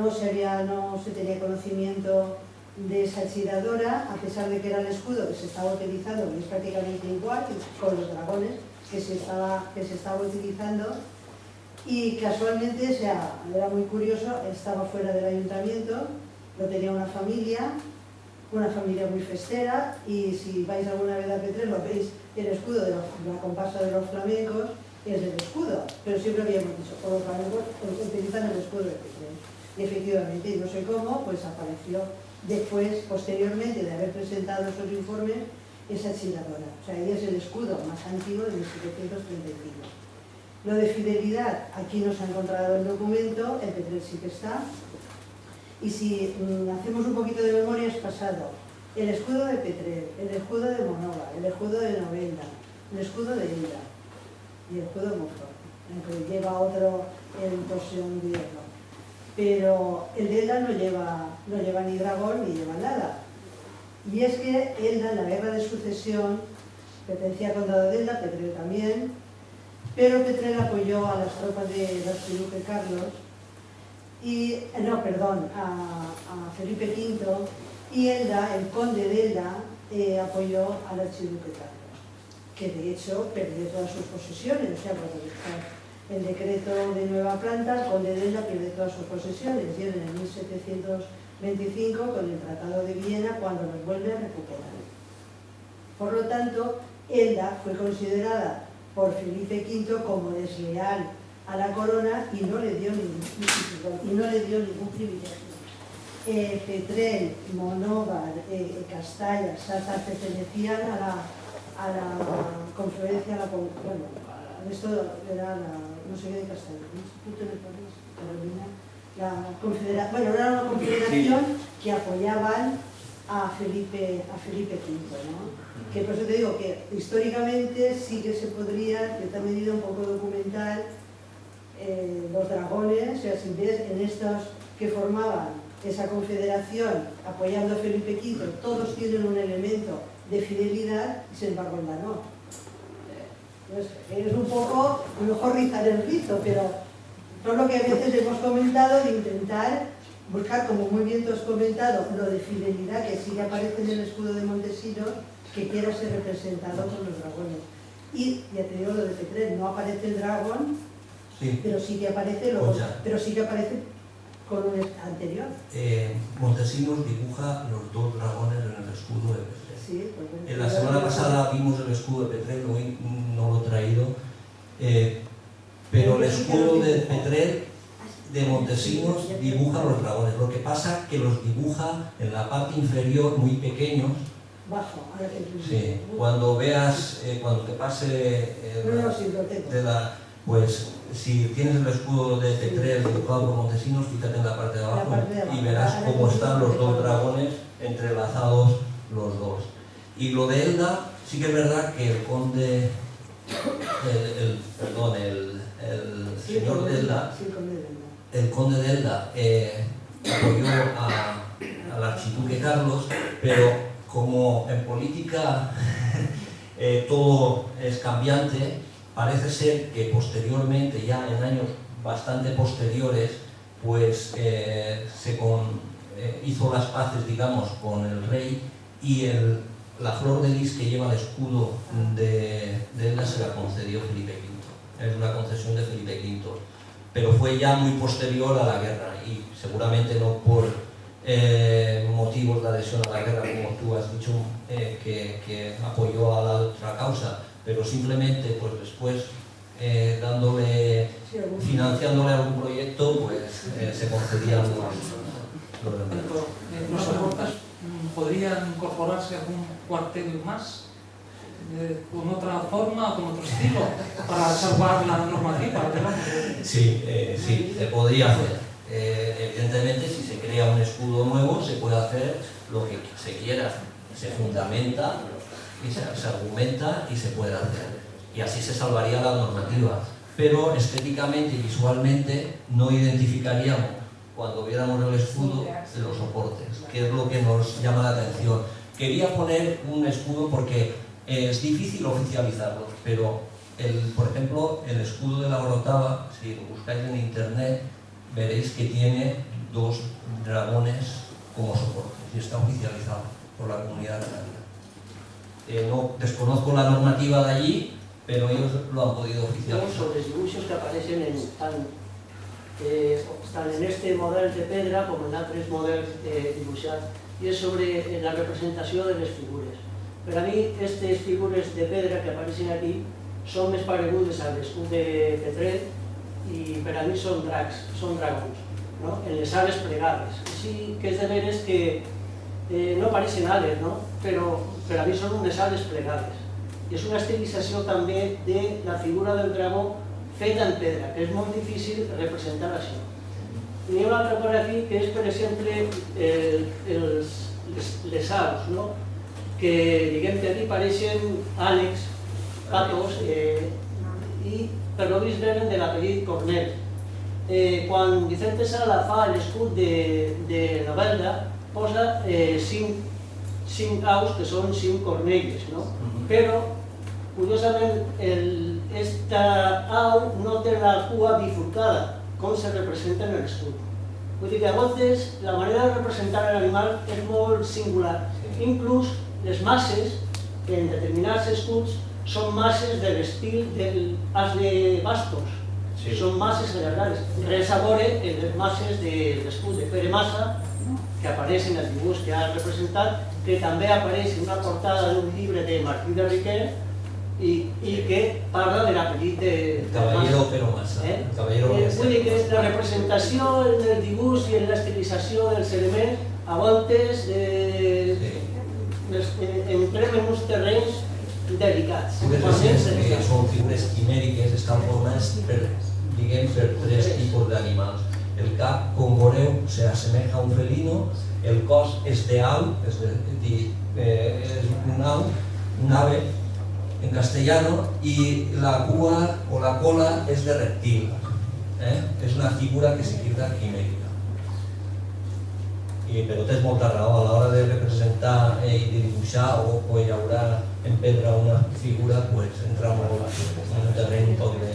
Speaker 1: tenía conocimiento de esa chiradora, a pesar de que era el escudo que se estaba utilizando, que es prácticamente igual con los dragones que se estaba utilizando, y casualmente, era muy curioso, estaba fuera del ayuntamiento, lo tenía una familia muy festera, y si vais alguna vez a Petrer lo veis, el escudo de la comparsa de los flamencos es el escudo, pero siempre habíamos dicho, por los flamencos utilizan el escudo de Petrer. Y efectivamente, y no sé cómo, pues apareció después, posteriormente de haber presentado esos informes, esa chiradora. O sea, ahí es el escudo más antiguo de 1735. Lo de fidelidad, aquí no se ha encontrado el documento, en Petrer sí que está. Y si hacemos un poquito de memoria, es pasado el escudo de Petrer, el escudo de Monóvar, el escudo de Novelda, el escudo de Elda y el escudo de Monfort, aunque lleva otro en torsión de hierro. Pero el de Elda no lleva ni dragón ni lleva nada. Y es que Elda, en la guerra de sucesión, pertenecía al condado de Elda, Petrer también, pero Petrer apoyó a las tropas del archiduque Carlos, a Felipe V, y Elda, el conde de Elda, apoyó al archiduque Carlos, que de hecho perdió todas sus posesiones, o sea, por el decreto de nueva planta, el conde de Elda pierde todas sus posesiones, y en el 1725, con el Tratado de Viena, cuando los vuelve a recuperar. Por lo tanto, Elda fue considerada por Felipe V como desleal a la corona y no le dio ningún privilegio. Petrer, Monóvar, Castalla, Sasa pertenecían a la confluencia, esto era no sé qué de Castalla, era una confederación que apoyaban a Felipe V, ¿no? Que por eso te digo que históricamente sí que se podría, en cierta medida un poco documental, los dragones, o sea, si ves en estos que formaban esa confederación apoyando a Felipe V, todos tienen un elemento de fidelidad y sin embargo Elda no. Entonces, es un poco, a lo mejor rizar el rizo, pero todo lo que a veces hemos comentado de intentar buscar, como muy bien tú has comentado, lo de fidelidad que sí que aparece en el escudo de Montesinos, que quiera ser representado por los dragones. Y ya te digo lo de Petrer, no aparece el dragón, sí, pero sí que aparece con un anterior.
Speaker 3: Montesinos dibuja los dos dragones en el escudo de Petrer.
Speaker 1: Sí, pues,
Speaker 3: en la semana pasada vimos el escudo de Petrer, hoy no lo he traído, pero el escudo de Petrer de Montesinos dibuja los dragones. Lo que pasa es que los dibuja en la parte inferior muy pequeños.
Speaker 1: Bajo, ahora que
Speaker 3: sí, cuando veas, cuando te pase pues si tienes el escudo de Petrer dibujado por Montesinos, fíjate en la parte de abajo y verás cómo están los dos dragones entrelazados los dos. Y lo de Elda, sí que es verdad que el conde, el señor de Elda, el conde de Elda apoyó al archiduque Carlos, pero como en política todo es cambiante, parece ser que posteriormente, ya en años bastante posteriores, pues hizo las paces, digamos, con el rey y la flor de lis que lleva el escudo de Elda se la concedió Felipe V. Es una concesión de Felipe V, pero fue ya muy posterior a la guerra y seguramente no por motivos de adhesión a la guerra, como tú has dicho, que apoyó a la otra causa, pero simplemente pues después financiándole algún proyecto, pues se concedían lo demás.
Speaker 5: ¿Los soportes podrían incorporarse algún cuartel más? ¿Con otra forma, con otro estilo, para salvar la normativa?
Speaker 3: Sí, sí, se podría hacer. Evidentemente, si se crea un escudo nuevo, se puede hacer lo que se quiera. Se fundamenta, y se argumenta y se puede hacer. Y así se salvaría la normativa. Pero estéticamente y visualmente no identificaríamos, cuando viéramos el escudo, de los soportes, que es lo que nos llama la atención. Quería poner un escudo porque es difícil oficializarlos, pero por ejemplo, el escudo de la Orotava, si lo buscáis en internet, veréis que tiene 2 dragones como soportes y está oficializado por la Comunidad Canaria. No desconozco la normativa de allí, pero ellos lo han podido oficializar.
Speaker 8: Sobre los dibujos que aparecen están en este model de pedra com en altres models dibuixats, i és sobre la representació de les figures. Per a mi, aquestes figures de pedra que apareixen aquí són més paregudes a l'escut de Petrer i per a mi són dracs, són dragons, no? En les ales plegades. Sí que és de veres que no apareixen ales, no? Però per a mi són unes ales plegades. I és una estilització també de la figura del dragó feta en pedra, que és molt difícil representar això. I hi ha una altra part aquí que és, per exemple, les aus, no? Que diguem que aquí pareixen ànecs, patos, i per lo vist venen de l'apellit Cornell. Quan Vicente Sala fa l'escut de Novelda, posa 5 aus que són 5 cornelles, no? Però, curiosament, esta au no té la cua bifurcada, com se representa en l'escut. Vull dir que a vegades la manera de representar l'animal és molt singular. Inclús les masses, en determinats escuts, són masses de l'estil dels as de bastos. Són masses allargades. Res a veure en les masses de l'escut de Pere Massa, que apareix en el dibuix que ha representat, que també apareix en una portada d'un llibre de Martí de Riquer i que parla de l'apellit de
Speaker 3: Caballero Pero Massa.
Speaker 8: Vull dir que la representació en el dibuix i en l'estilització dels elements a voltes entrem en uns terrenys delicats.
Speaker 3: Són figures quimèriques, estan formades per 3 tipus d'animals. El cap, com veureu, se asemeja a un felino, el cos és d'au, és un au, un ave en castellano, i la cua o la cola és de reptil. És una figura que significa quimèrica. Però tens molta raó, a l'hora de representar i de dibuixar o llaurar en pedra una figura, entra molt en un terreny poc de